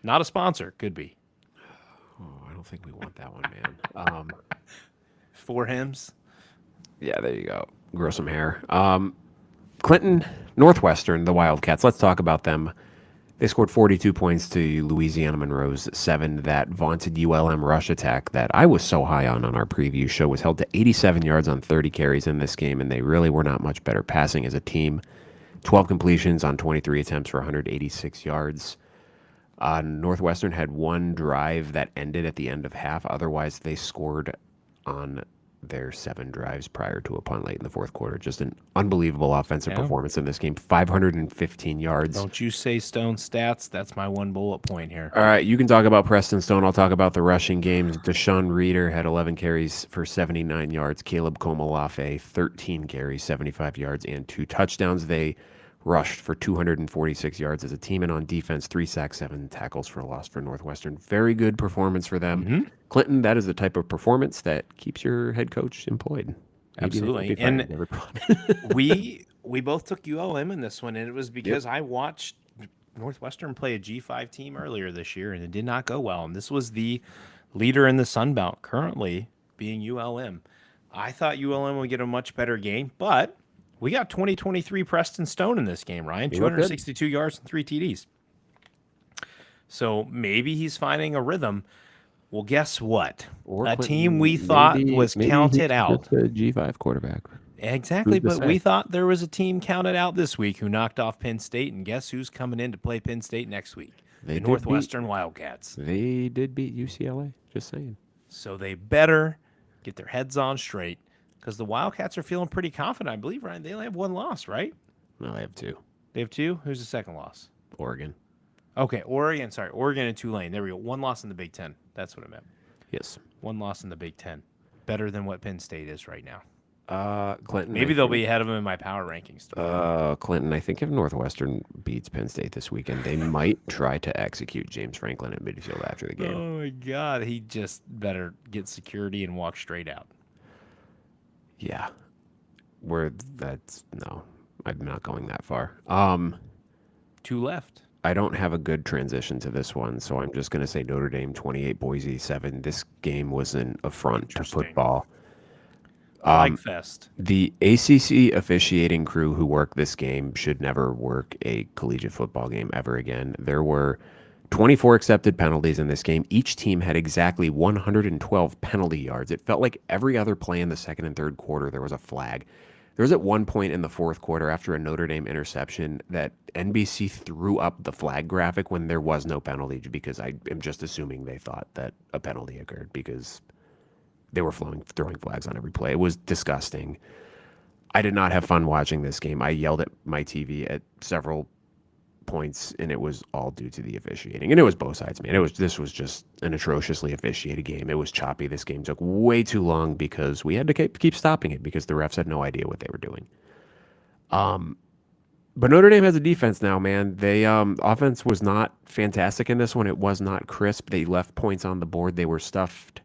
Not a sponsor. Could be. Oh, I don't think we want that one, man. 4 hymns. Yeah, there you go. Grow some hair. Clinton, Northwestern, the Wildcats. Let's talk about them. They scored 42 points to Louisiana Monroe's 7. That vaunted ULM rush attack that I was so high on our preview show was held to 87 yards on 30 carries in this game, and they really were not much better passing as a team. 12 completions on 23 attempts for 186 yards. Northwestern had one drive that ended at the end of half. Otherwise, they scored on their 7 drives prior to a punt late in the fourth quarter. Just an unbelievable offensive performance in this game. 515 yards. Don't you say Stone stats. That's my one bullet point here. All right, you can talk about Preston Stone. I'll talk about the rushing games. Deshaun Reeder had 11 carries for 79 yards. Caleb Komalafe, 13 carries, 75 yards, and 2 touchdowns. They rushed for 246 yards as a team, and on defense, 3 sacks, 7 tackles for a loss for Northwestern. Very good performance for them. Clinton, that is the type of performance that keeps your head coach employed. Absolutely. And we both took ULM in this one, and it was because I watched Northwestern play a G5 team earlier this year, and it did not go well. And this was the leader in the Sun Belt currently being ULM. I thought ULM would get a much better game, but we got 2023 Preston Stone in this game, Ryan. 262 yards and 3 TDs. So maybe he's finding a rhythm. Well, guess what? A team we thought was counted out. A G5 quarterback. Exactly, but we thought there was a team counted out this week who knocked off Penn State, and guess who's coming in to play Penn State next week? The Northwestern Wildcats. They did beat UCLA, just saying. So they better get their heads on straight, because the Wildcats are feeling pretty confident, I believe, Ryan. They only have 1 loss, right? No, they have 2. They have 2? Who's the second loss? Oregon. Okay, Oregon. Sorry, Oregon and Tulane. There we go. 1 loss in the Big Ten. That's what I meant. Yes. 1 loss in the Big Ten. Better than what Penn State is right now. Clinton. Maybe they'll be ahead of them in my power rankings. Clinton, I think if Northwestern beats Penn State this weekend, they might try to execute James Franklin at midfield after the game. Oh, my God. He just better get security and walk straight out. Yeah. No, I'm not going that far. 2 left. I don't have a good transition to this one, so I'm just going to say Notre Dame 28, Boise 7. This game was an affront to football. Flag fest. The ACC officiating crew who worked this game should never work a collegiate football game ever again. There were 24 accepted penalties in this game. Each team had exactly 112 penalty yards. It felt like every other play in the second and third quarter there was a flag. There was at one point in the fourth quarter after a Notre Dame interception that NBC threw up the flag graphic when there was no penalty, because I am just assuming they thought that a penalty occurred because they were throwing flags on every play. It was disgusting. I did not have fun watching this game. I yelled at my TV at several points, and it was all due to the officiating. And it was both sides, man. This was just an atrociously officiated game. It was choppy. This game took way too long because we had to keep stopping it because the refs had no idea what they were doing. But Notre Dame has a defense now, man. They offense was not fantastic in this one. It was not crisp. They left points on the board. They were stuffed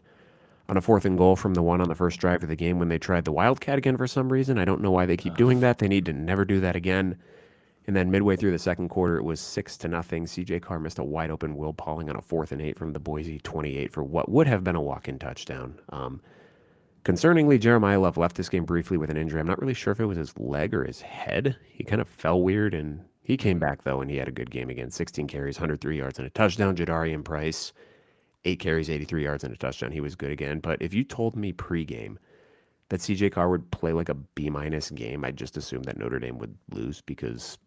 on a 4th and goal from the one on the first drive of the game when they tried the Wildcat again for some reason. I don't know why they keep doing that. They need to never do that again. And then midway through the second quarter, it was 6-0. CJ Carr missed a wide open Will Pauling on a 4th and 8 from the Boise 28 for what would have been a walk-in touchdown. Concerningly, Jeremiah Love left this game briefly with an injury. I'm not really sure if it was his leg or his head. He kind of fell weird, and he came back, though, and he had a good game again. 16 carries, 103 yards, and a touchdown. Jadarian Price, 8 carries, 83 yards, and a touchdown. He was good again. But if you told me pregame that CJ Carr would play like a B- game, I'd just assume that Notre Dame would lose, because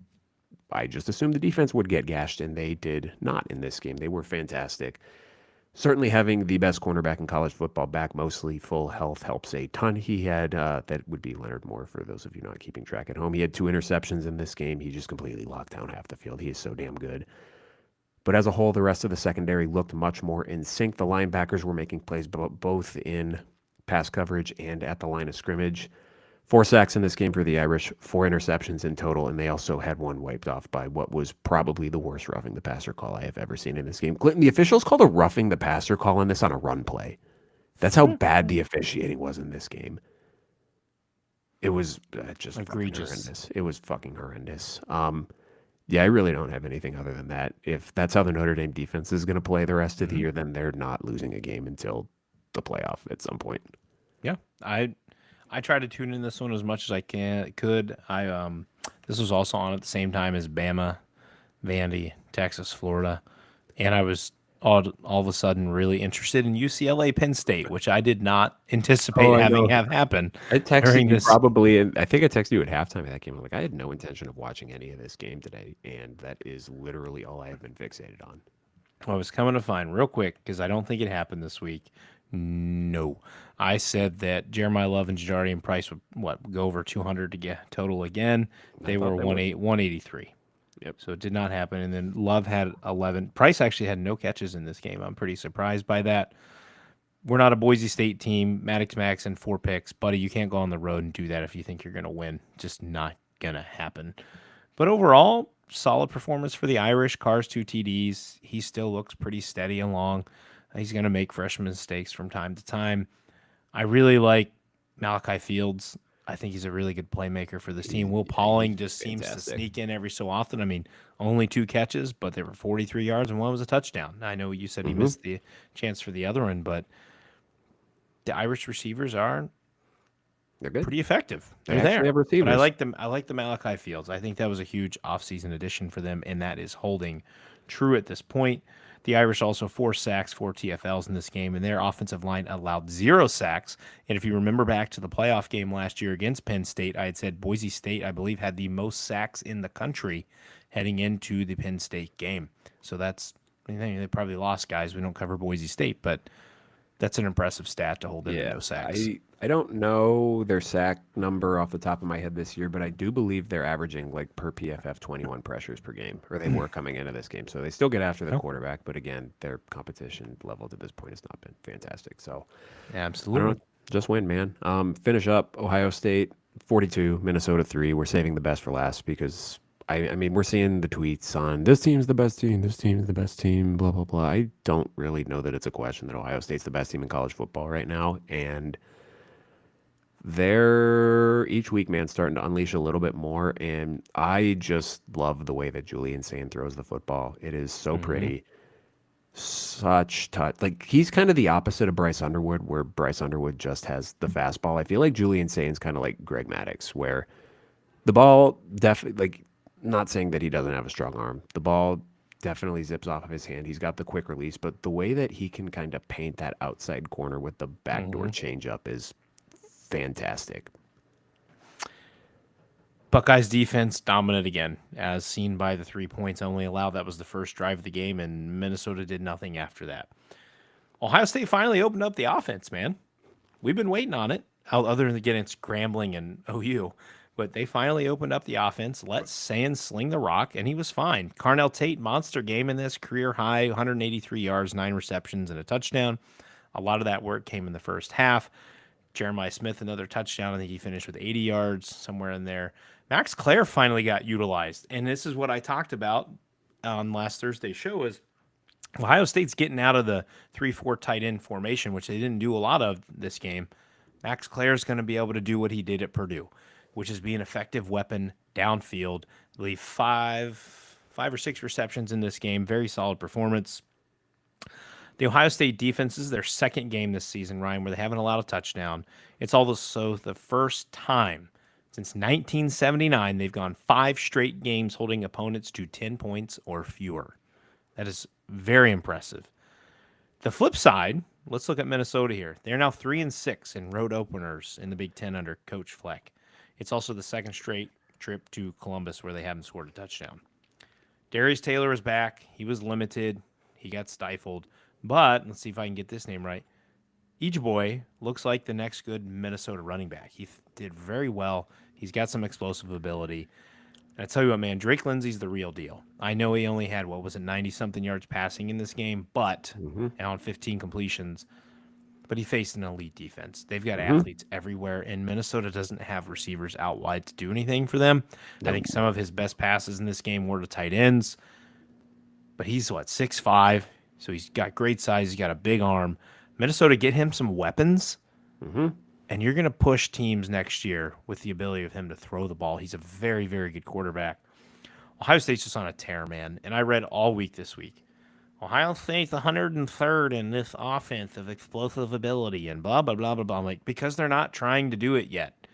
I just assumed the defense would get gashed, and they did not in this game. They were fantastic. Certainly having the best cornerback in college football back, mostly full health, helps a ton. He had, that would be Leonard Moore for those of you not keeping track at home. He had 2 interceptions in this game. He just completely locked down half the field. He is so damn good. But as a whole, the rest of the secondary looked much more in sync. The linebackers were making plays both in pass coverage and at the line of scrimmage. 4 sacks in this game for the Irish, 4 interceptions in total, and they also had one wiped off by what was probably the worst roughing the passer call I have ever seen in this game. Clinton, the officials called a roughing the passer call on this on a run play. That's how bad the officiating was in this game. It was just egregious. Horrendous. It was fucking horrendous. Yeah, I really don't have anything other than that. If that's how the Notre Dame defense is going to play the rest of the year, then they're not losing a game until the playoff at some point. Yeah, I tried to tune in this one as much as I could. This was also on at the same time as Bama Vandy, Texas, Florida, and I was all of a sudden really interested in UCLA, Penn State, which I did not Oh, anticipate I having know. have happen I texted during you this. probably, and I think I texted you at halftime of that game. I'm like, I had no intention of watching any of this game today, and that is literally all I have been fixated on. I was coming to find real quick because I don't think it happened this week. No, I said that Jeremiah Love and Jadarian Price would go over 200 to get total again. I They thought were they would. 183. Yep. So it did not happen. And then Love had 11. Price actually had no catches in this game. I'm pretty surprised by that. We're not a Boise State team. Maddox Max and 4 picks. Buddy, you can't go on the road and do that if you think you're going to win. Just not going to happen. But overall, solid performance for the Irish. Carr's 2 TDs. He still looks pretty steady along. He's going to make freshman mistakes from time to time. I really like Malachi Fields. I think he's a really good playmaker for this team. Will He's Pauling just seems to fantastic. sneak in every so often. I mean, only 2 catches, but they were 43 yards and one was a touchdown. I know you said he Hmm. missed the chance for the other one, but the Irish receivers are They're good. pretty effective. They They're actually there. have But I receivers. like them. I like the Malachi Fields. I think that was a huge offseason addition for them, and that is holding true at this point. The Irish also 4 sacks, 4 TFLs in this game, and their offensive line allowed 0 sacks. And if you remember back to the playoff game last year against Penn State, I had said Boise State, I believe, had the most sacks in the country heading into the Penn State game. So that's, I mean, they probably lost guys. We don't cover Boise State, but that's an impressive stat to hold them to Yeah, no sacks. I don't know their sack number off the top of my head this year, but I do believe they're averaging like per PFF 21 pressures per game, or they were coming into this game. So they still get after the Oh, quarterback, but again, their competition level to this point has not been fantastic. So I don't absolutely. know, just win, man. Finish up Ohio State 42, Minnesota 3. We're saving the best for last because I mean, we're seeing the tweets on this team's the best team, this team's the best team, blah, blah, blah. I don't really know that it's a question that Ohio State's the best team in college football right now. And they're each week, man, starting to unleash a little bit more. And I just love the way that Julian Sane throws the football. It is so Hmm. pretty. Such touch. Like he's kind of the opposite of Bryce Underwood, where Bryce Underwood just has the fastball. I feel like Julian Sane's kind of like Greg Maddux, where the ball definitely, like, not saying that he doesn't have a strong arm. The ball definitely zips off of his hand. He's got the quick release, but the way that he can kind of paint that outside corner with the backdoor Hmm. changeup is fantastic. Buckeyes defense dominant again, as seen by the 3 points only allowed. That was the first drive of the game, and Minnesota did nothing after that. Ohio State finally opened up the offense, man. We've been waiting on it, other than getting scrambling and OU. But they finally opened up the offense, let Sands sling the rock, and he was fine. Carnell Tate, monster game in this, career high, 183 yards, 9 receptions, and a touchdown. A lot of that work came in the first half. Jeremiah Smith, another touchdown. I think he finished with 80 yards, somewhere in there. Max Clare finally got utilized. And this is what I talked about on last Thursday's show is Ohio State's getting out of the 3-4 tight end formation, which they didn't do a lot of this game. Max Clare's going to be able to do what he did at Purdue, which is be an effective weapon downfield. I believe five or six receptions in this game. Very solid performance. The Ohio State defense is their second game this season, Ryan, where they haven't allowed a touchdown. It's also the first time since 1979 they've gone 5 straight games holding opponents to 10 points or fewer. That is very impressive. The flip side, let's look at Minnesota here. They're now 3-6 in road openers in the Big Ten under Coach Fleck. It's also the second straight trip to Columbus where they haven't scored a touchdown. Darius Taylor is back. He was limited. He got stifled. But let's see if I can get this name right. Boy looks like the next good Minnesota running back. He did very well. He's got some explosive ability. And I tell you what, man, Drake Lindsey's the real deal. I know he only had, 90 something yards passing in this game, but Hmm. and on 15 completions. But he faced an elite defense. They've got Hmm. athletes everywhere, and Minnesota doesn't have receivers out wide to do anything for them. I Nope. think some of his best passes in this game were to tight ends. But he's 6'5", so he's got great size. He's got a big arm. Minnesota, get him some weapons, Hmm. and you're going to push teams next year with the ability of him to throw the ball. He's a very, very good quarterback. Ohio State's just on a tear, man. And I read all week this week. Ohio State's 103rd in this offense of explosive ability and blah, blah, blah, blah, blah. I'm like, because they're not trying to do it yet.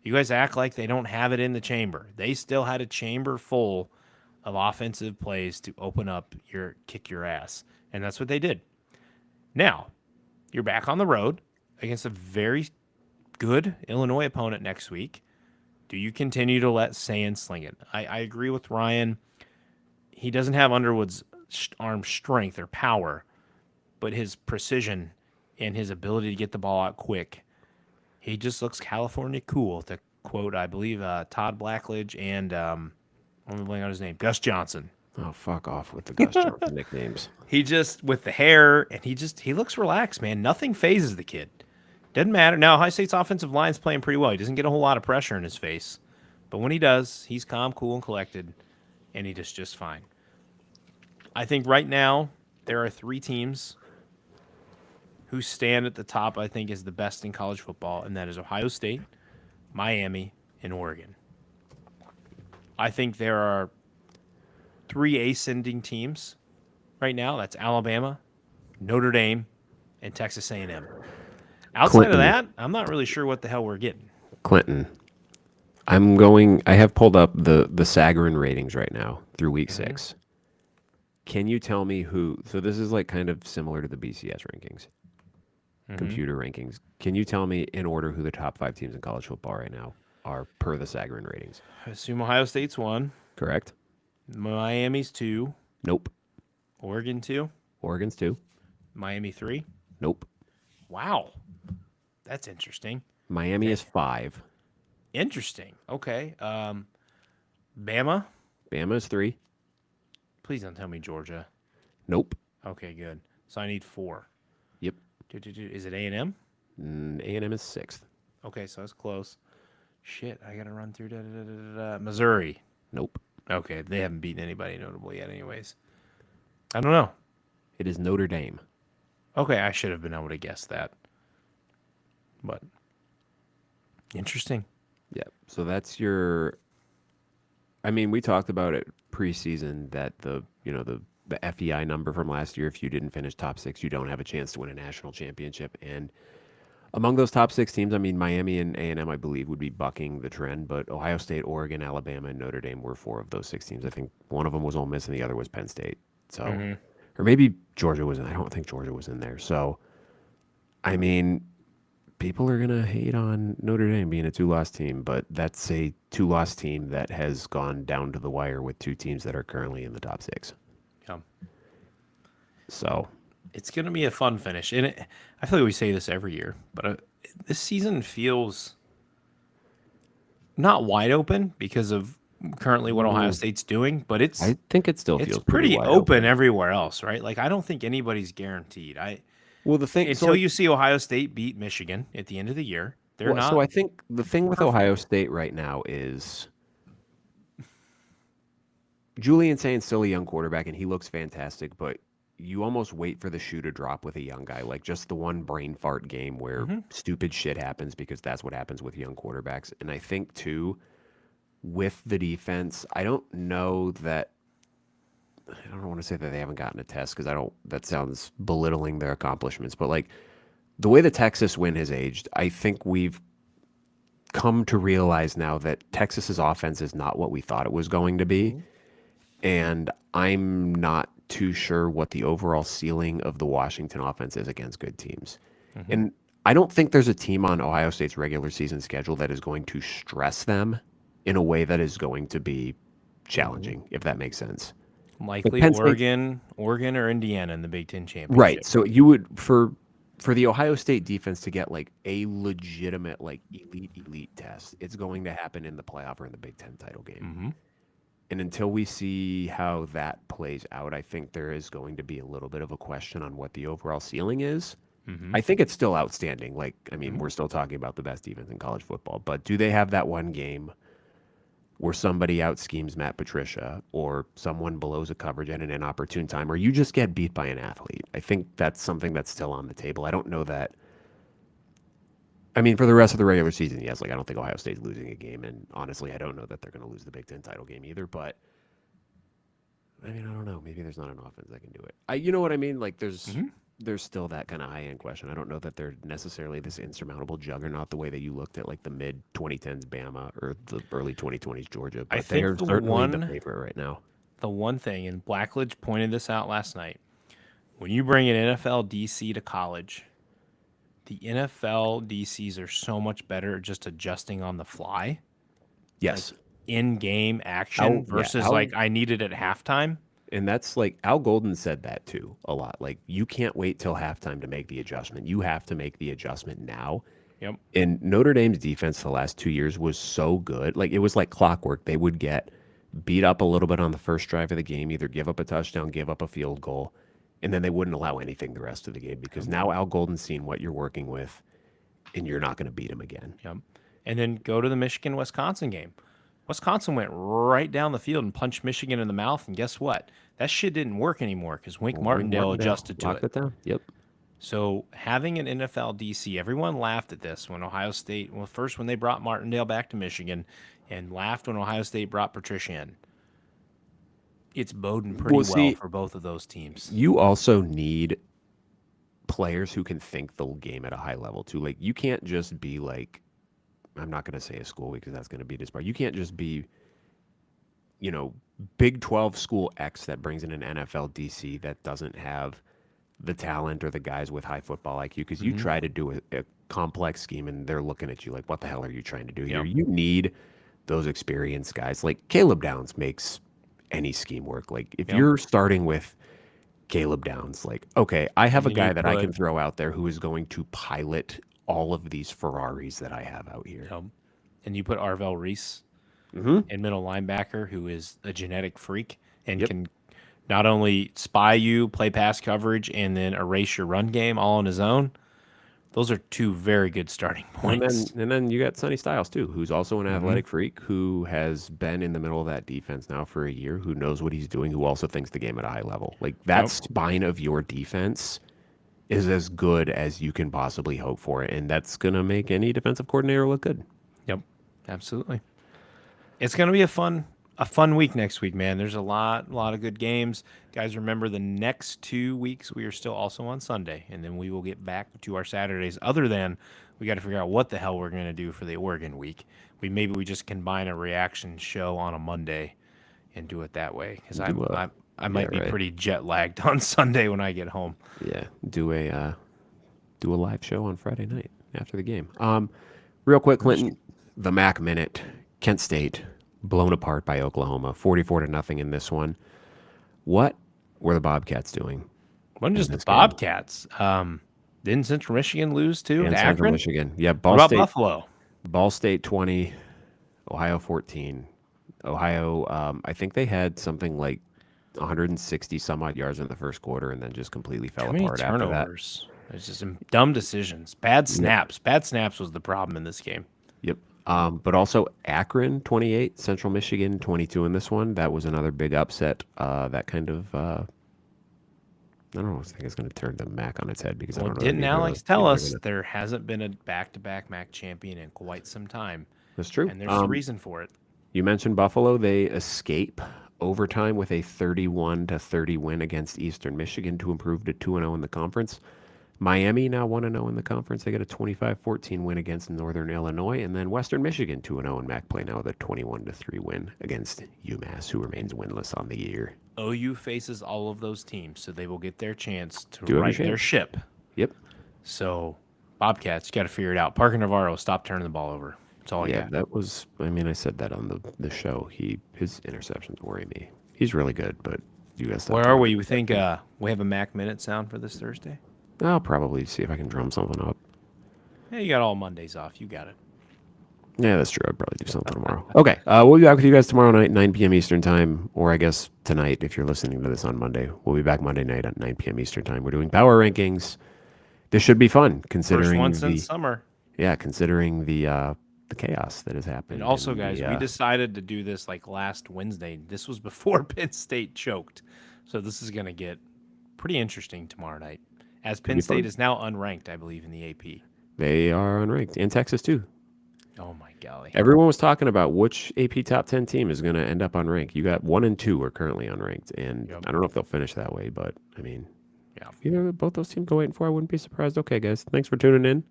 You guys act like they don't have it in the chamber. They still had a chamber full of offensive plays to kick your ass. And that's what they did. Now, you're back on the road against a very good Illinois opponent next week. Do you continue to let Sayin sling it? I agree with Ryan. He doesn't have Underwood's arm strength or power, but his precision and his ability to get the ball out quick, he just looks California cool, to quote, I believe, Todd Blackledge and, I'm blanking on his name, Gus Johnson. Oh, fuck off with the Gus Johnson nicknames. He just, with the hair, and he looks relaxed, man. Nothing phases the kid. Doesn't matter. Now, Ohio State's offensive line's playing pretty well. He doesn't get a whole lot of pressure in his face. But when he does, he's calm, cool, and collected, and he does just fine. I think right now there are 3 teams who stand at the top, I think, is the best in college football, and that is Ohio State, Miami, and Oregon. I think there are 3 ascending teams right now. That's Alabama, Notre Dame, and Texas A&M. Outside of that, I'm not really sure what the hell we're getting. Clinton, I have pulled up the Sagarin ratings right now through week 6. Can you tell me so this is like kind of similar to the BCS rankings, computer rankings. Can you tell me in order who the top 5 teams in college football right now are per the Sagarin ratings? I assume Ohio State's 1. Correct. Miami's 2. Nope. Oregon 2. Oregon's 2. Miami 3. Nope. Wow. That's interesting. Miami is 5. Interesting. Okay. Bama? Bama is 3. Please don't tell me Georgia. Nope. Okay, good. So I need 4. Yep. Is it A&M? A&M is 6th. Okay, so that's close. Shit, I got to run through Missouri. Nope. Okay, they haven't beaten anybody notable yet anyways. I don't know. It is Notre Dame. Okay, I should have been able to guess that. But interesting. Yeah. So that's your. I mean, we talked about it preseason that the FEI number from last year. If you didn't finish top 6, you don't have a chance to win a national championship. And among those top 6 teams, I mean, Miami and A&M, I believe, would be bucking the trend. But Ohio State, Oregon, Alabama, and Notre Dame were 4 of those 6 teams. I think one of them was Ole Miss and the other was Penn State. So, or maybe Georgia was in. I don't think Georgia was in there. So, I mean, people are going to hate on Notre Dame being a 2-loss team, but that's a 2-loss team that has gone down to the wire with 2 teams that are currently in the top 6. Yeah. So it's going to be a fun finish. And I feel like we say this every year, but this season feels not wide open because of currently what Ohio State's doing, but I think it still feels pretty wide open everywhere else, right? Like, I don't think anybody's guaranteed. Well, the thing until you see Ohio State beat Michigan at the end of the year, they're not. So I think the thing with Ohio State right now is Julian Saint's still a young quarterback, and he looks fantastic, but you almost wait for the shoe to drop with a young guy, like just the one brain fart game where stupid shit happens, because that's what happens with young quarterbacks. And I think, too, with the defense, I don't know that I don't want to say that they haven't gotten a test, because that sounds belittling their accomplishments, but like the way the Texas win has aged, I think we've come to realize now that Texas's offense is not what we thought it was going to be. And I'm not too sure what the overall ceiling of the Washington offense is against good teams. And I don't think there's a team on Ohio State's regular season schedule that is going to stress them in a way that is going to be challenging, if that makes sense. Likely Oregon or Indiana in the Big Ten championship. Right. So you would, for the Ohio State defense to get like a legitimate, like elite test, it's going to happen in the playoff or in the Big Ten title game. And until we see how that plays out, I think there is going to be a little bit of a question on what the overall ceiling is. I think it's still outstanding. Like, I mean, we're still talking about the best defense in college football, but do they have that one game where somebody out schemes Matt Patricia, or someone blows a coverage at an inopportune time, or you just get beat by an athlete? I think that's something that's still on the table. I don't know that. I mean, for the rest of the regular season, yes, like I don't think Ohio State's losing a game, and honestly, I don't know that they're going to lose the Big Ten title game either, but I mean, I don't know. Maybe there's not an offense that can do it. You know what I mean? Like, there's still that kind of high-end question. I don't know that they're necessarily this insurmountable juggernaut the way that you looked at like the mid-2010s Bama or the early 2020s Georgia, but I think they're certainly the favorite right now. the one thing, and Blackledge pointed this out last night. When you bring an NFL DC to college, the NFL DCs are so much better at just adjusting on the fly, like Yes. in-game action versus like I need it at halftime. And that's like Al Golden said that too a lot. Like, you can't wait till halftime to make the adjustment. You have to make the adjustment now. Yep. And Notre Dame's defense the last 2 years was so good. Like, it was like clockwork. They would get beat up a little bit on the first drive of the game, either give up a touchdown, give up a field goal, and then they wouldn't allow anything the rest of the game because now Al Golden's seen what you're working with, and you're not going to beat him again. Yep. And then go to the Michigan-Wisconsin game. Wisconsin went right down the field and punched Michigan in the mouth, and guess what? That shit didn't work anymore because Wink Martindale adjusted to it. Down. Yep. So having an NFL DC, everyone laughed at this when Ohio State, first when they brought Martindale back to Michigan, and laughed when Ohio State brought Patricia in. It's boding pretty well for both of those teams. You also need players who can think the game at a high level too. Like, you can't just be like, I'm not going to say a school because that's going to be disparate. You can't just be, Big 12 school X that brings in an NFL DC that doesn't have the talent or the guys with high football IQ, because you try to do a complex scheme and they're looking at you like, what the hell are you trying to do here? You need those experienced guys. Like, Caleb Downs makes any scheme work. Like, if you're starting with Caleb Downs, like, okay, I have a guy that I can throw out there who is going to pilot all of these Ferraris that I have out here. And you put Arvell Reese in middle linebacker, who is a genetic freak and can not only spy you, play pass coverage, and then erase your run game all on his own. Those are two very good starting points. And then you got Sonny Styles too, who's also an athletic freak, who has been in the middle of that defense now for a year, who knows what he's doing, who also thinks the game at a high level. Like, that spine of your defense is as good as you can possibly hope for, and that's going to make any defensive coordinator look good. Yep, absolutely. It's going to be a fun week next week, man. There's a lot of good games. Guys, remember the next 2 weeks we are still also on Sunday, and then we will get back to our Saturdays. Other than we got to figure out what the hell we're going to do for the Oregon week. Maybe we just combine a reaction show on a Monday and do it that way, because I might be pretty jet lagged on Sunday when I get home. Yeah, do a live show on Friday night after the game. Real quick, Clinton, the MAC minute. Kent State blown apart by Oklahoma, 44-0 in this one. What were the Bobcats doing? Wasn't just the Bobcats. Didn't Central Michigan lose too? And to Central Akron? Michigan. Yeah, What about Buffalo? Ball State 20, Ohio 14. Ohio, I think they had something like 160 some odd yards in the first quarter and then just completely fell apart after that. It's just some dumb decisions. Bad snaps. Bad snaps was the problem in this game. Yep. But also Akron 28, Central Michigan 22 in this one. That was another big upset. That kind of, I don't know. I think it's going to turn the MAC on its head because I don't know. Didn't Alex tell us there hasn't been a back-to-back MAC champion in quite some time? That's true. And there's a reason for it. You mentioned Buffalo. They escape overtime with a 31-30 win against Eastern Michigan to improve to 2-0 in the conference. Miami now 1-0 in the conference. They got a 25-14 win against Northern Illinois, and then Western Michigan 2-0 in MAC play now with a 21-3 win against UMass, who remains winless on the year. OU faces all of those teams, so they will get their chance to right their ship. Yep. So, Bobcats, you got to figure it out. Parker Navarro, stop turning the ball over. That's all I got. Yeah, that was. I mean, I said that on the show. His interceptions worry me. He's really good, but you guys. Where are we? You think we have a MAC minute sound for this Thursday? I'll probably see if I can drum something up. Yeah, you got all Mondays off. You got it. Yeah, that's true. I'd probably do something tomorrow. Okay, we'll be back with you guys tomorrow night, 9 p.m. Eastern time, or I guess tonight if you're listening to this on Monday. We'll be back Monday night at 9 p.m. Eastern time. We're doing power rankings. This should be fun, considering first one since summer. Yeah, considering the chaos that has happened. And also, guys, we decided to do this like last Wednesday. This was before Penn State choked, so this is going to get pretty interesting tomorrow night. As Penn State is now unranked, I believe, in the AP. They are unranked. And Texas, too. Oh, my golly. Everyone was talking about which AP top 10 team is going to end up unranked. You got 1 and 2 are currently unranked. And I don't know if they'll finish that way, but, I mean, if both those teams go 8-4, I wouldn't be surprised. Okay, guys, thanks for tuning in.